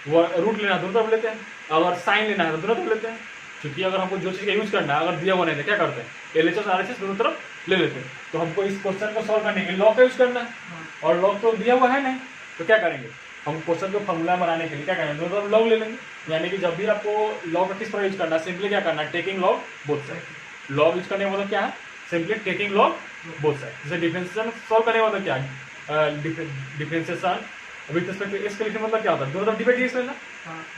वो रूट लेना है दोनों तरफ लेते हैं, अगर साइन लेना है तो दोनों तरफ लेते हैं। क्योंकि अगर हमको जो चीज़ का यूज करना है अगर दिया हुआ नहीं है क्या करते हैं, LHS RHS दोनों तरफ ले लेते हैं। तो हमको इस क्वेश्चन को सॉल्व करने के लिए लॉग का यूज करना है, और लॉग तो दिया हुआ है नहीं, तो क्या करेंगे, हम क्वेश्चन को फॉर्मूला बनाने के लिए क्या करेंगे, दोनों तरफ लॉग ले लेंगे। यानी कि जब भी आपको लॉग का किस पर यूज करना है, सिंपली क्या करना है, taking log both side. Log use करने का मतलब क्या है, simply taking log both side. जैसे डिफरेंशिएशन सॉल्व करने का मतलब क्या है, differentiation with respect to x का लिखने मतलब क्या होता है, दोनों तरफ डिवाइड डीएक्स लेना।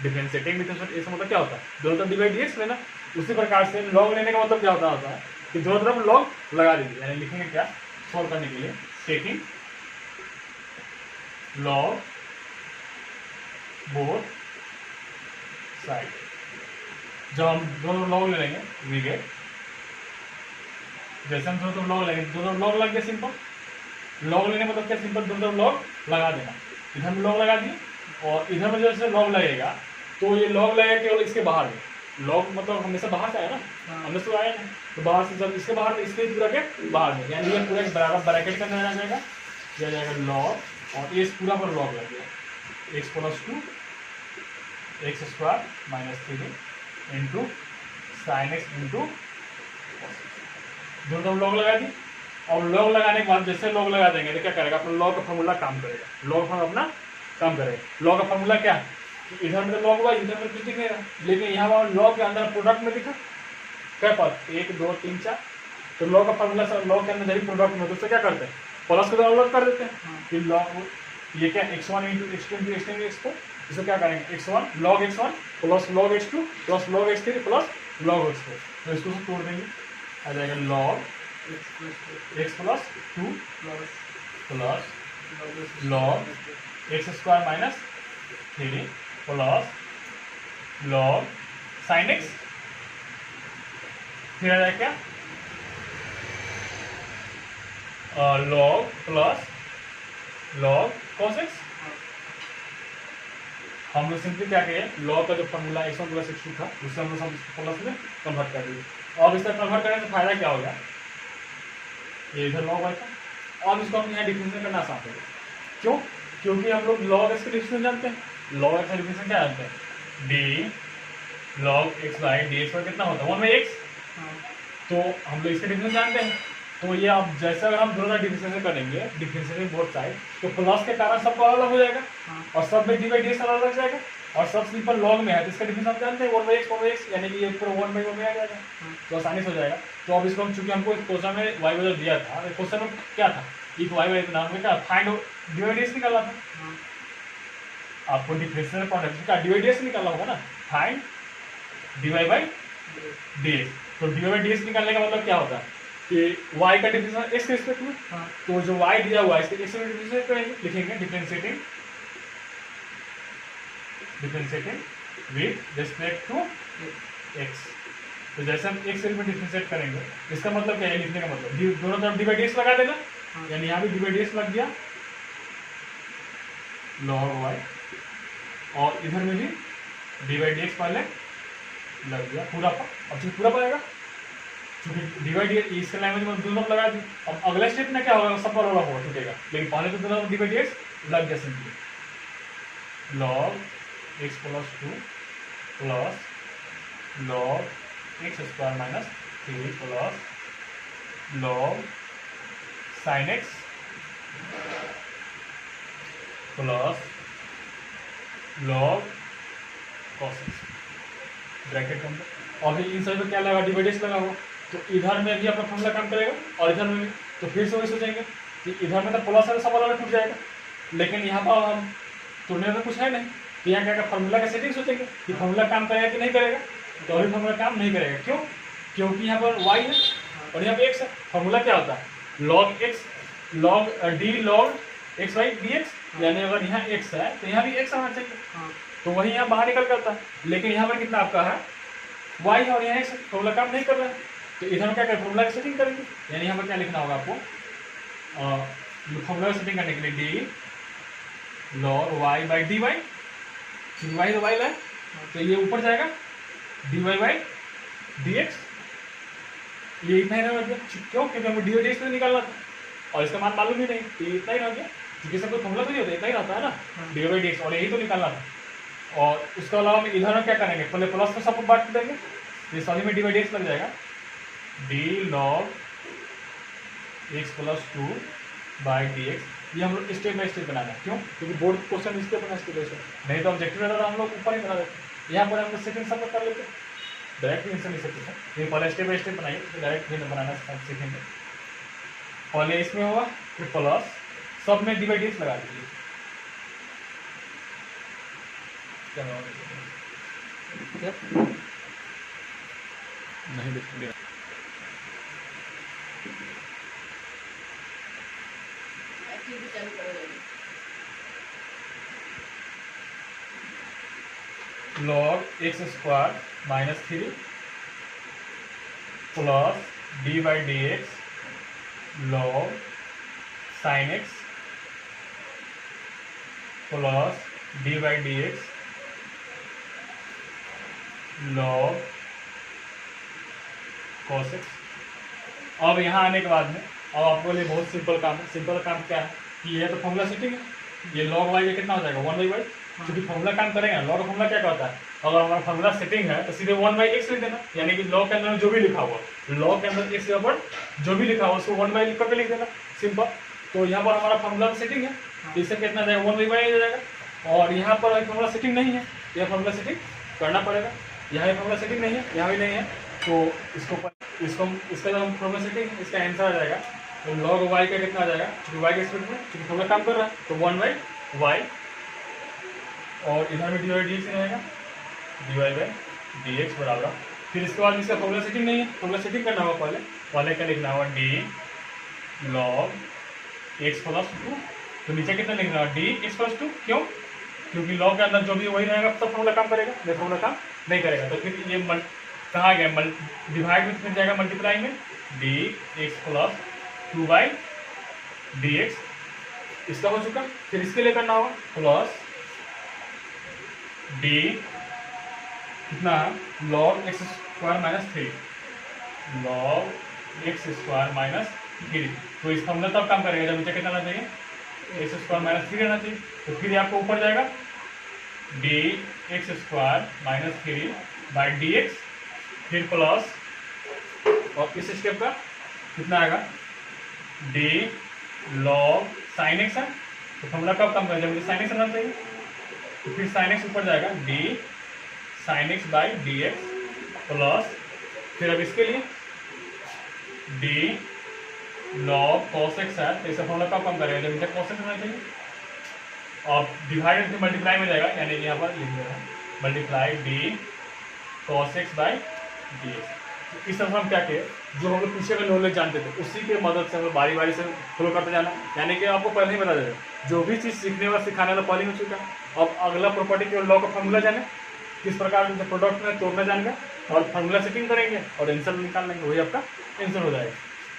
Differentiating with respect to x मतलब क्या होता है, दोनों तरफ डिवाइड डीएक्स लेना। उसी प्रकार से लॉग लेने का मतलब क्या होता है कि दोनों तरफ लॉग लगा दीजिए। यानी लिखेंगे क्या, सॉल्व करने के लिए टेकिंग लॉग बोथ साइड। जब हम दोनों लॉग ले लेंगे वी गेट, जैसे हम दोनों लॉग लेंगे दोनों लॉग लग गए। सिंपल लॉग लेने मतलब क्या, सिंपल दोनों लॉग लगा देना। इधर में लॉग लगा दिए और इधर में जैसे लॉग लगेगा तो ये लॉग लगेगा केवल इसके बाहर में। लॉग मतलब हमेशा बाहर से आया ना, हमने तो आया नहीं, तो बाहर से जब इसके बाहर इसके पूरा के बाहर में, यानी ये पूरा बराबर ब्रैकेट का अंदर आ जाएगा, यह जाएगा लॉग और ये पूरा पर लॉग लग गया x plus 2 x square minus 3 into sine x into दोनों लॉग लगा दी। और लॉग लगाने के बाद जैसे लॉग लगा देंगे तो क्या करेगा, अपना लॉग का फॉर्मूला काम करेगा। लॉग फॉर्म अपना काम करेगा। लॉग का फॉर्मूला क्या, इधर में तो लॉग हुआ, इधर में कुछ दिख नहीं रहा, लेकिन यहाँ पर लॉग के अंदर प्रोडक्ट में दिखा, क्या पद 1 2 3 4, तो लॉग का फॉर्मूला लॉग के अंदर जब प्रोडक्ट में तो उससे क्या करते हैं प्लस को तो अलग कर देते हैं, फिर लॉग ये क्या x1 into x2 into x3 into x4, इसको क्या करेंगे x1 log x1 plus log x2 plus log x3 plus log x4, तो इसको सब तोड़ देंगे आ जाएगा log x plus 2 plus log x square minus 3 plus log sin x, फिर आ जाएगा क्या log plus log cos x। हम लोग सिंपली क्या करें लॉग का जो फॉर्मूला x1 प्लस x2 था उससे हम लोग प्लस में कन्वर्ट कर दिए। अब इसका कन्वर्ट करने से फायदा क्या होगा, ये इधर लॉग वाई था, अब इसको हम यहाँ डिफरेंशिएट करना आसान है। क्यों? क्योंकि हम लोग log x का डिफरेंशिएशन जानते हैं। log x का डिफरेंशिएशन क्या जानते हैं, d log x by dx पर कितना होता है 1 बाई x, तो हम लोग इसका डिफरेंशिएशन जानते हैं। तो ये अब जैसे अगर हम दोनों डिफरेंशिएशन करेंगे डिफरेंशिएशन बोथ साइड, तो प्लस के कारण सबको अलग हो जाएगा और सब में डी बाई डी अलग लग जाएगा, और सब सिंपल लॉग में है तो इसका डिफरेंस हम जानते हैं 1 बाई x यानी कि ये पूरा 1 बाई 1 में आ जाएगा, तो आसानी से हो जाएगा। तो अब इसको हम चूंकि हमको क्वेश्चन में वाई वजह दिया था, क्वेश्चन में क्या था एक वाई बाई नाम में क्या find d by d s निकालना था, आपको डिफरेंशियल प्रोडक्ट का डी बाई डी एस निकालना होगा ना, find d y by d s. तो d y by d s निकालने का मतलब क्या होता है कि y का डिफरेंशिएशन x के रिस्पेक्ट में, तो जो y दिया हुआ है इसके x के डिफरेंशिएट करेंगे, लिखेंगे differentiating with respect to x। तो जैसे हम x में डिफरेंशिएट करेंगे इसका मतलब क्या है, लिखने का मतलब दोनों तरफ डी बाई डी एक्स लगा देना, यानी यहाँ भी डी बाई डी एक्स लग गया log y, और इधर में भी डी बाई डी एक्स पहले लग गया पूरा पर, अब जो पूरा पाएगा क्योंकि डिवाइड इसके लैंग्वेज में दोनों लगा दी। अब अगला स्टेप में क्या होगा सब पर वाला होगा छूटेगा, लेकिन पहले तो दोनों डिवाइड एक्स लग गया simply log x plus 2 plus log x square minus 3 plus log sin x plus log cos x bracket के अंदर, और इन सभी में क्या लगा डिवाइड एक्स लगा हुआ, तो इधर में भी अपना फॉर्मूला काम करेगा और इधर में भी, तो फिर से वही सोचेंगे कि इधर में तो प्लस है सब अलग टूट जाएगा, लेकिन यहाँ पर हम तोड़ने में कुछ है नहीं, तो यहाँ क्या फॉर्मूला का सेटिंग सोचेंगे कि फॉर्मूला काम करेगा कि नहीं करेगा, तो अभी फॉर्मूला काम नहीं करेगा। क्यों? क्योंकि यहाँ पर y है और यहाँ पे x है। फॉर्मूला क्या होता है log x log d log x by d x, यानी अगर यहाँ x है तो यहाँ भी x आना चाहिए, तो वही यहाँ बाहर निकल करता है, लेकिन यहाँ पर कितना आपका है y है और यहाँ x फॉर्मूला काम नहीं कर रहा है, तो इधर में क्या करें फॉर्मूला की सेटिंग करेंगे, यानी यहाँ पर क्या लिखना होगा आपको फॉर्मूला सेटिंग करने के लिए d log y by d y, y तो y है तो ये ऊपर जाएगा dy बाई डी एक्स, ये इतना ही रह गया। क्यों? क्योंकि हमें डी बाई डी एक्स निकालना था और इसका मान मालूम ही नहीं, तो ये इतना ही रह गया, क्योंकि सब कोई फॉर्मूला तो नहीं होता, इतना ही रहता है ना डी बाई डी एक्स, और यही तो निकालना था। और उसके अलावा हम इधर में क्या करेंगे पहले प्लस को सब बांट देंगे, ये सभी में डी बाई डी एक्स लग जाएगा D log x plus 2 by d x. ये हम लोग स्टेप बाई स्टेप बनाना है, क्यों? क्योंकि बोर्ड क्वेश्चन इसके बना स्टेप बाई स्टेप, नहीं तो ऑब्जेक्टिव रहता हम लोग ऊपर ही बना देते, यहाँ पर हम लोग सेकंड सब कर लेते, डायरेक्ट आंसर नहीं सकते हैं, पहले स्टेप बाई स्टेप बनाइए तो डायरेक्ट भी बनाना सीखेंगे। पहले इसमें होगा फिर प्लस सब में डी बाई डी एक्स लगा दीजिए, नहीं देखिए log x square minus 3 plus D by d x log sin x plus D by d x log cos x। अब यहाँ आने के बाद में अब आपको लिए बहुत सिंपल काम है। सिंपल काम क्या है कि ये तो फॉर्मूला सेटिंग है, ये log y कितना हो जाएगा 1 बाई वाई, क्योंकि फॉर्मूला काम करेंगे। लॉग फॉर्मूला क्या कहता है, अगर हमारा फॉर्मूला सेटिंग है तो सीधे 1 बाई एक्स लिख देना, यानी कि लॉग के अंदर जो भी लिखा हुआ लॉग के अंदर एक्स के ऊपर जो भी लिखा हुआ उसको 1 बाई लिख करके लिख देना, सिंपल। तो यहाँ पर हमारा फॉर्मूला सेटिंग है, इससे कितना जाएगा 1 बाई वाई हो जाएगा, और यहाँ पर फॉर्मूला सेटिंग नहीं है, यह फॉर्मूला सेटिंग करना पड़ेगा। यहाँ फॉर्मूला सेटिंग नहीं है, यहाँ भी नहीं है, तो इसका जब हम फॉर्मूला सेटिंग इसका आंसर आ जाएगा तो log y का कितना आ जाएगा, क्योंकि y के रिस्पेक्ट में क्योंकि फॉर्मूला काम कर रहा है तो 1/y और इधर में dy dx रहेगा dy dx बराबर। फिर इसके बाद इसका फॉर्मूला सेटिंग नहीं है, फॉर्मूला सेटिंग करना होगा पहले क्या लिखना होगा d log x + 2। तो नीचे कितना लिखना होगा d x + 2। क्यों? क्योंकि लॉग के अंदर जो भी वही रहेगा तब फॉर्मूला काम करेगा, नहीं फॉर्मूला काम नहीं करेगा। तो फिर ये कहाँ गया, डिवाइड में फिर जाएगा मल्टीप्लाई में dx + 2/dx। इसका हो चुका। फिर इसके लिए करना होगा प्लस d कितना log x² - 3 log x² - 3। तो इस फॉर्मूला तब काम करेगा जब नीचे कितना आना चाहिए, x² - 3 रहना चाहिए। तो फिर आपको ऊपर जाएगा dx² - 3/dx, फिर प्लस और इस स्टेप का कितना आएगा d log sin x है। तो फॉर्मूला कब काम करेगा, जब मुझे sin x रहना चाहिए। तो फिर sin x ऊपर जाएगा d sin x/dx प्लस फिर अब इसके लिए d log cos x है। तो इसका फॉर्मूला कब काम करेगा, जब मुझे cos x रहना चाहिए। और डिवाइड फिर मल्टीप्लाई में जाएगा, यानी कि यहाँ पर लिख देना मल्टीप्लाई d cos x/dx। इस तरह से हम क्या किए, जो हम लोग पीछे का नॉलेज जानते थे उसी के मदद से हम लोग बारी बारी से फॉलो करते जाना। यानी कि आपको पहले ही बता देगा, जो भी चीज़ सीखने वाला सिखाने वाला पहले हो चुका है। अब अगला प्रॉपर्टी के लॉ का फॉर्मूला जाने, किस प्रकार से प्रोडक्ट में तोड़ना जानेंगे और फार्मूला सेटिंग करेंगे और आंसर निकाल लेंगे, वही आपका आंसर हो जाएगा।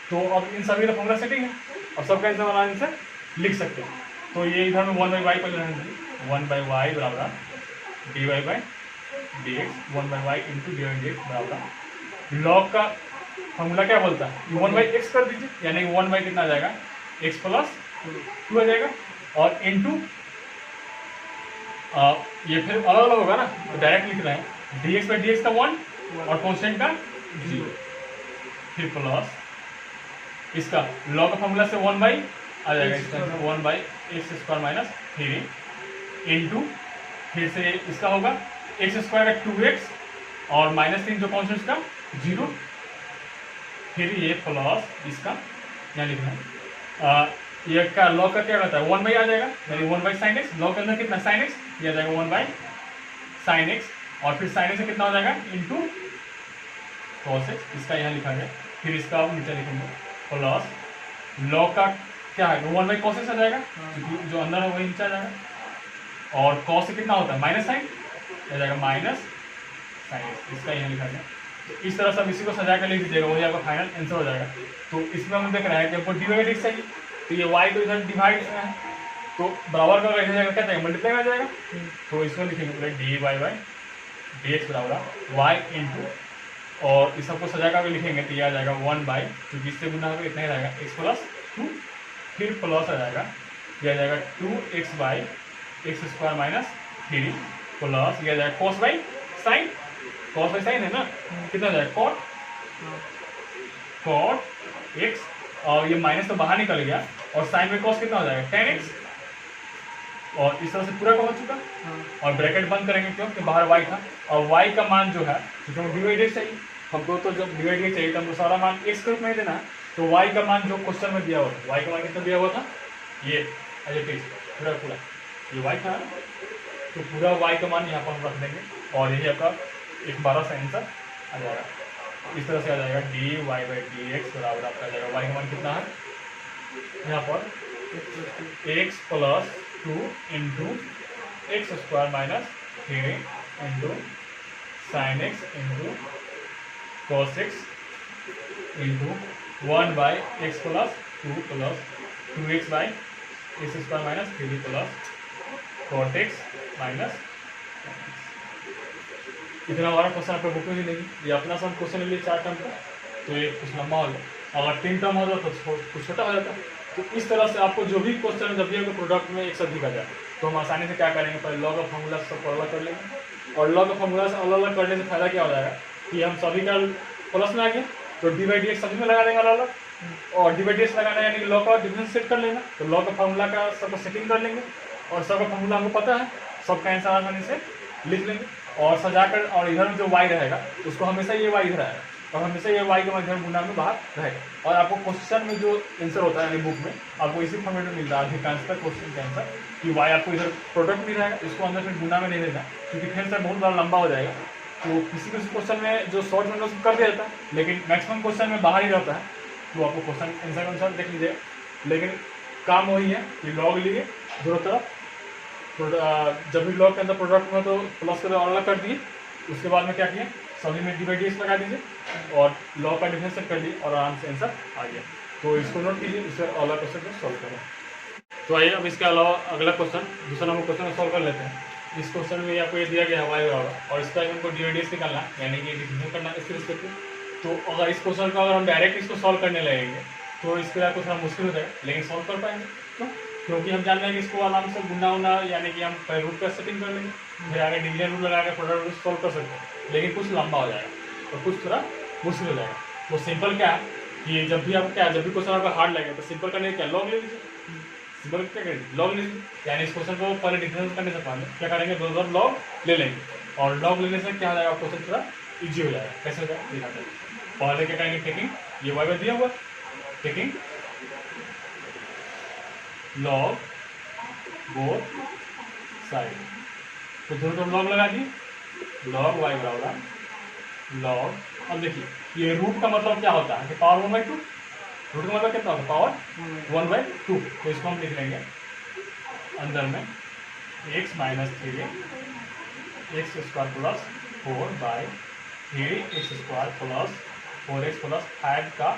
तो अब इन सभी का फॉर्मूला सेटिंग है और सबका आंसर वाला आंसर लिख सकते हैं। तो ये इधर में 1/y पर लेना है, 1/y बराबर dy/dx 1/y × dy/dx बराबर लॉग का फॉर्मूला क्या बोलता है, 1/x कर दीजिए, यानी 1/, कितना आ जाएगा x + 2 आ जाएगा और इनटू ये फिर अलग अलग होगा ना, तो डायरेक्ट लिख रहे हैं dx/dx का 1 और कांस्टेंट का 0, फिर प्लस इसका लॉग का फॉर्मूला से 1/, आ जाएगा इसका 1/x² - 3 इनटू फिर से इसका होगा x² का 2x और -3 जो कांस्टेंट का 0, फिर ये प्लस इसका यहाँ लिखना है ये का लॉग का क्या रहता है 1/, आ जाएगा यानी 1/sin x। लॉग के अंदर कितना sin x, ये आ जाएगा 1/sin x और फिर sin x से कितना हो जाएगा इनटू cos x, इसका यहाँ लिखा गया। फिर इसका आप नीचे लिखेंगे प्लस लॉग का क्या है 1/cos x आ जाएगा, जो अंदर है वही नीचे आ जाएगा और cos से कितना होता है -sin, आ जाएगा -sin x, इसका यहाँ लिखा गया। तो इस तरह से इसी को सजा कर लिख दीजिएगा, वही आपका फाइनल आंसर हो जाएगा। तो इसमें हम देख रहे हैं कि आपको dy/dx चाहिए, तो ये y को इधर डिवाइड है तो बराबर का लिखा जाएगा, क्या जाएगा मल्टीप्लाई में आ जाएगा। तो इसमें लिखेंगे dy/dx बराबर y इंटू और इस सबको सजा कर लिखेंगे तो ये आ जाएगा 1/, क्योंकि इससे गुना होगा इतना ही रहेगा x + 2, फिर प्लस आ जाएगा ये आ जाएगा 2x/x² - 3 प्लस ये आ जाएगा cos/sin, cos/sin है ना, कितना आ जाएगा cot x और ये माइनस तो बाहर निकल गया और साइन में cos कितना हो जाएगा tan x और इस तरह से पूरा का हो चुका। और ब्रैकेट बंद करेंगे क्योंकि बाहर y था और y का मान जो है क्योंकि हमें dy/dx चाहिए, हमको तो जब dy/dx चाहिए तो हमको सारा मान x के रूप में देना है। तो y का मान जो क्वेश्चन में दिया हुआ था, y का मान कितना दिया हुआ था, ये पूरा ये y था, तो पूरा y का मान यहाँ पर हम रख देंगे और यही आपका एक 12 सा आंसर आ जाएगा। इस तरह से आ जाएगा dy/dx बराबर आपका आ जाएगा y का मान कितना है यहाँ पर x + 2 × x² - 3 × sin x × cos x × 1/x + 2 + 2x/x² - 3 + cot x - इतना हमारा क्वेश्चन आपको बुक में ही नहीं, ये अपना सब क्वेश्चन लिए 4 टर्म का, तो ये कुछ लंबा हो गया। अगर 3 टर्म हो जाता तो कुछ छोटा हो जाता। तो इस तरह से आपको जो भी क्वेश्चन जब भी आपको प्रोडक्ट में एक साथ दिखा जाए तो हम आसानी से क्या करेंगे, पहले लॉग का फॉर्मूला सब अलग कर लेंगे और लॉग का फॉर्मूला से अलग अलग करने से फायदा क्या हो जाएगा कि हम सभी का प्लस में आ गया तो dy/dx सभी में लगा देंगे अलग अलग और dy/dx लगाना यानी लॉग का डिफरेंस सेट कर लेना। तो लॉग का फॉर्मूला का सबको सेटिंग कर लेंगे और सबका फॉर्मूला हमको पता है, सबका आंसर आसानी से लिख लेंगे और सजाकर और इधर में जो y रहेगा उसको हमेशा ये y इधर आएगा और हमेशा ये y के माध्यम गुणा में बाहर रहेगा। और आपको क्वेश्चन में जो आंसर होता है यानी बुक में आपको इसी फॉर्मेट में मिलता है अधिकांश का क्वेश्चन का आंसर कि y आपको इधर प्रोडक्ट मिल रहेगा, इसको अंदर फिर गुना में नहीं लेना क्योंकि फिर से बहुत बड़ा लंबा हो जाएगा। तो किसी किसी क्वेश्चन में जो शॉर्ट में उसको कर दिया जाता है, लेकिन मैक्सिमम क्वेश्चन में बाहर ही रहता है, तो आपको क्वेश्चन आंसर के अनुसार देख लीजिएगा। लेकिन काम वही है कि लॉग लिए दोनों तरफ, जब भी लॉग के अंदर प्रोडक्ट में तो प्लस कर अलग कर दिए, उसके बाद में क्या किया सभी में डिवाइड लगा दीजिए और लॉग का डिफरेंशिएट कर दिए और आराम से आंसर आ गया। तो इसको नोट कीजिए, इससे अगला क्वेश्चन को सॉल्व करें। तो आइए अब इसके अलावा अगला क्वेश्चन दूसरा नंबर क्वेश्चन सॉल्व कर लेते हैं। इस क्वेश्चन में आपको ये दिया गया है y बराबर और इसका इनको डिवाइड निकालना यानी कि डिफरेंशिएट करना इसके रिस्पेक्ट में। तो अगर इस क्वेश्चन का अगर हम डायरेक्ट इसको सॉल्व करने लगेंगे तो इसके लिए आपको थोड़ा मुश्किल हो जाएगा, लेकिन सॉल्व कर पाएंगे क्यों? क्योंकि हम जान रहे हैं कि इसको आराम से गुना उना यानी कि हम पहले रूट का सेटिंग कर लेंगे, फिर आगे डिवीजन रूल लगा के प्रोडक्ट रूल सॉल्व कर सकते हैं, लेकिन कुछ लंबा हो जाएगा और कुछ थोड़ा मुश्किल हो जाएगा। तो सिंपल क्या है कि जब भी क्वेश्चन आपका हार्ड लगे तो सिंपल करने क्या लॉग ले लीजिए, सिंपल क्या करेंगे लॉग ले लीजिए, यानी इस क्वेश्चन को पहले डिफरेंस करने से पहले क्या करेंगे दो बार लॉग ले लेंगे और लॉग लेने से क्या हो जाएगा क्वेश्चन थोड़ा ईजी हो जाएगा। कैसे हो जाएगा दिखाते हैं। पहले क्या करेंगे टेकिंग ये वाई दिया हुआ टेकिंग लॉग बोथ साइड, तो दोनों तरफ लॉग लगा दिए लॉग वाई बराबर लॉग। अब देखिए ये रूट का मतलब क्या होता है कि पावर 1/2, रूट का मतलब कितना होता है पावर 1/2। तो इसको हम लिख लेंगे अंदर में x minus 3 x square plus 4/3 x square plus 4x plus 5 का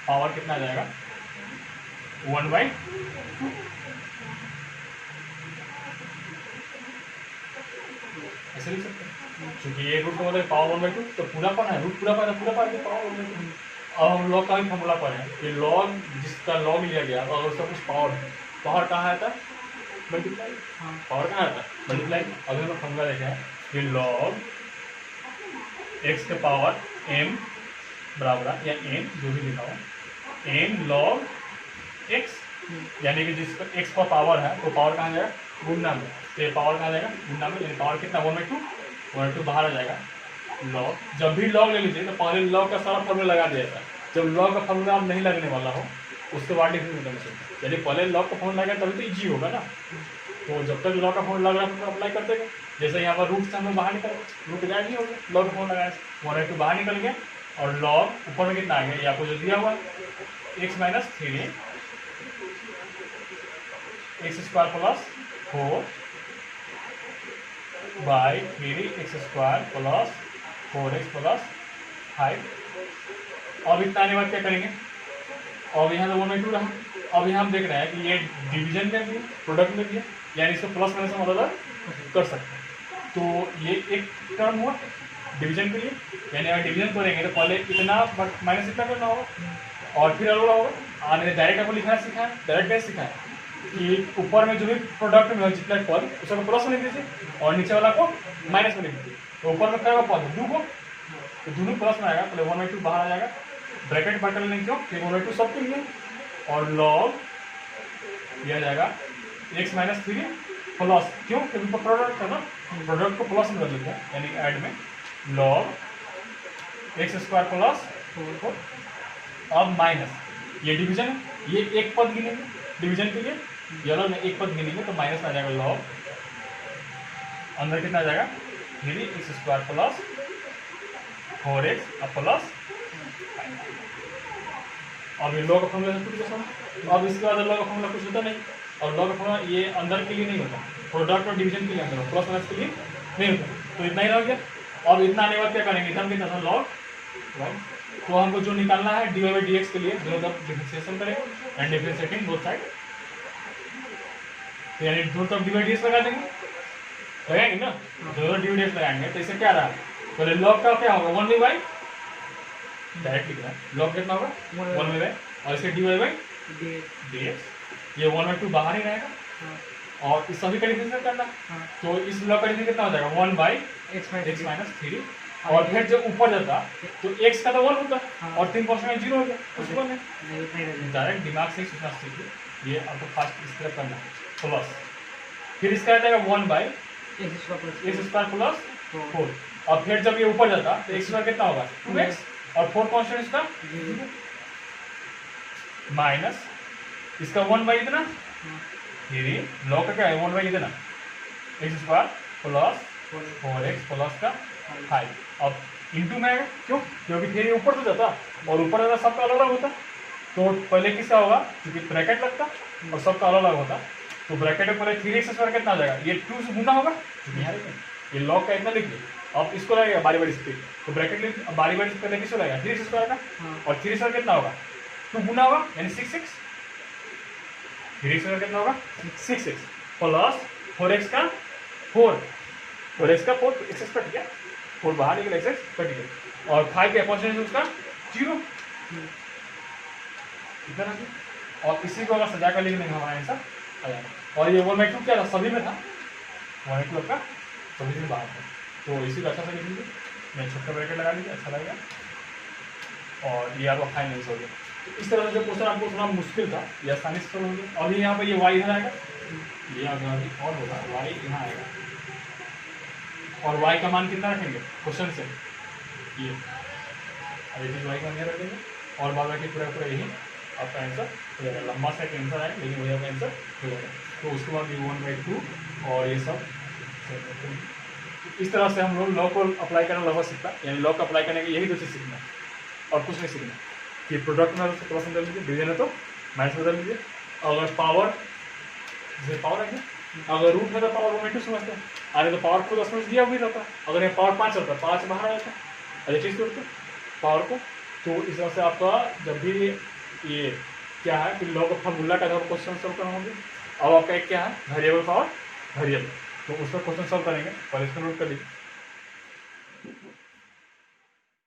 पावर कितना आ जाएगा 1/2। ऐसे लिख सकते हैं क्योंकि ये रूट का मतलब पावर 1/2 तो पूरा पाना है रूट पूरा पाना पावर 1/2। अब हम लॉग का भी फॉर्मूला पढ़े कि लॉग जिसका लॉग लिया गया तो अगर उसका कुछ पावर कहाँ आता है मल्टीप्लाई, पावर कहाँ आता है मल्टीप्लाई। अगर हम फॉर्मूला देखें कि लॉग x के पावर m बराबर या n जो भी लिखा हो n लॉग x, यानी कि जिसका x का पावर है तो पावर कहाँ जाएगा गुणा में, तो ये पावर कहाँ जाएगा गुणा में, यानी पावर कितना 1/2 बाहर आ जाएगा। लॉग जब भी लॉग ले लीजिए तो पहले लॉग का सारा फॉर्मूला लगा दिया जाता है, जब लॉग का फॉर्मूला आप नहीं लगने वाला हो उसके बाद डिफरेंस करना चाहिए, यदि पहले लॉग का फॉर्मूला लगा तभी तो ईजी होगा ना। तो जब तक लॉग का फॉर्मूला लग रहा है तो अप्लाई करते गए, जैसे यहाँ पर रूट से हम बाहर निकल रूट गायब नहीं हो गया, लॉग का फॉर्मूला लगाया 1/2 बाहर निकल गया और लॉग ऊपर में कितना आ गया ये आपको जो दिया हुआ x minus 3 x square plus 4/3 x square plus 4x plus 5। अब इतना आने बाद क्या करेंगे, अब यहाँ तो 1/2 रहा, अब यहाँ हम देख रहे हैं कि ये डिवीजन में भी प्रोडक्ट में भी है, यानी इसको प्लस माइनस में मदद कर सकते हैं। तो ये एक टर्म हुआ डिवीजन के लिए, यानी अगर डिवीजन करेंगे तो पहले इतना माइनस इतना करना होगा और फिर अलग होगा। आने डायरेक्ट आपको लिखना सिखाया, डायरेक्ट कैसे सिखाया कि ऊपर में जो भी प्रोडक्ट में जितना पद उसको प्लस में लिख दीजिए और नीचे वाला को माइनस में लिख दीजिए। तो ऊपर में क्या पद 2 को तो दोनों प्लस में आएगा, पहले 1/2 बाहर आ जाएगा, ब्रैकेट बाहर कर लेंगे क्यों फिर 1/2 सब के लिए और लॉग दिया जाएगा x माइनस 3 प्लस क्यों क्योंकि प्रोडक्ट है ना, प्रोडक्ट को प्लस में कर लेते हैं यानी ऐड में लॉग x स्क्वायर प्लस 4। अब माइनस ये डिवीजन है, ये एक पद गिनेंगे डिवीजन के लिए, ये में एक पद गिनेंगे तो माइनस आ जाएगा लॉग अंदर कितना आ जाएगा 3x square plus 4x plus 5। अब ये लॉग का फॉर्मूला कुछ अब इसके बाद लॉग का फॉर्मूला कुछ होता नहीं, और लॉग का फॉर्मूला ये अंदर के लिए नहीं होता, प्रोडक्ट और डिवीजन के लिए अंदर प्लस माइनस के लिए नहीं होता, तो इतना ही रह गया। अब इतना आने के बाद क्या करेंगे इधर कितना था लॉग 1, तो हमको जो निकालना है dy/dx के लिए दोनों तरफ डिफरेंशिएशन करेंगे एंड डिफरेंशिएटिंग बोथ साइड, तो यानी दोनों तरफ dy/dx लगा देंगे, लगाएंगे ना दोनों dy/dx लगाएंगे तो इससे क्या रहा पहले लॉग का क्या होगा 1/y डायरेक्ट लिखना है, लॉग कितना होगा 1/y और इसके dy/dx ये 1/2 बाहर ही रहेगा और इस सभी का डिफरेंशिएट करना, तो इस लॉग का डिफरेंशिएट कितना हो जाएगा 1/x माइनस 3 और फिर जब ऊपर जाता तो x का तो 1 होता और 3% 0 हो गया उसको नहीं डायरेक्ट दिमाग से ही सोचना सीखिए, ये आपको फास्ट इस तरह करना है प्लस फिर इसका आ जाएगा 1/x स्क्वायर प्लस 4 और फिर जब ये ऊपर जाता तो x स्क्वायर कितना होगा 2x और फोर्थ कांस्टेंट इसका माइनस इसका 1 इतना, फिर लॉग का क्या है 1 इतना x square plus 4x plus का 5। अब इंटू में आएगा, क्यों? क्योंकि फिर ये ऊपर तो जाता और ऊपर जाता सबका अलग अलग होता, तो पहले किसका होगा, क्योंकि ब्रैकेट लगता और सबका अलग अलग होता, तो ब्रैकेट में पहले 3x स्क्वायर कितना आ जाएगा, ये 2 से गुना होगा, ये लॉग का इतना लिख लो। अब इसको लगेगा बारी बारी से, तो ब्रैकेट लिख बारी बारी से पहले किसको लगेगा 3x स्क्वायर का, और 3 स्क्वायर कितना होगा 2 गुना होगा यानी 6x, 3x स्क्वायर कितना होगा 6x प्लस 4x का 4, 4x का 4 x कट गया, 4 बाहर निकला x कट गया, और 5 के अपॉर्चुनिटी उसका 0 इतना है। और इसी को अगर सजा कर लिखने का हमारा आंसर आ जाएगा। और ये 1/2 क्या था, सभी में था 1/2 आपका सभी में बाहर था, तो इसी को अच्छा से लिख लीजिए, मैं छोटा ब्रैकेट लगा लीजिए, अच्छा लगेगा। और ये आपका फाइनल हो गया। तो इस तरह से जो क्वेश्चन आपको थोड़ा मुश्किल था ये आसानी से सॉल्व हो गया। अभी यहाँ पर ये y इधर आएगा, ये अगर और होगा y यहाँ आएगा, और y का मान कितना रखेंगे क्वेश्चन से, ये अभी y का मान रखेंगे, और बाद बाकी पूरा पूरा यही आपका आंसर हो जाएगा। लंबा सा एक आंसर आएगा लेकिन वही आपका आंसर हो जाएगा। तो उसके बाद ये 1/2 और ये सब इस तरह से हम लोग लॉ को अप्लाई करना लगभग सीखता है, यानी लॉ को अप्लाई करने के यही 2 चीज़ सीखना है और कुछ नहीं सीखना। कि प्रोडक्ट में तो प्लस बदल लीजिए, डिवीजन है तो माइनस बदल लीजिए, अगर पावर जैसे पावर है, अगर रूट है तो पावर 1/2 समझते हैं, आगे तो पावर खुद उसमें दिया हुआ रहता है, अगर ये पावर 5 होता है 5 बाहर आ जाता है, अरे चीज़ करते पावर को। तो इस तरह से आपका जब भी ये क्या है कि लॉग ऑफ फॉर्मूला का जब क्वेश्चन सॉल्व करना होंगे, अब आपका एक क्या है वेरिएबल पावर वेरिएबल, तो उसका क्वेश्चन सॉल्व करेंगे, पहले इसको नोट कर लीजिए।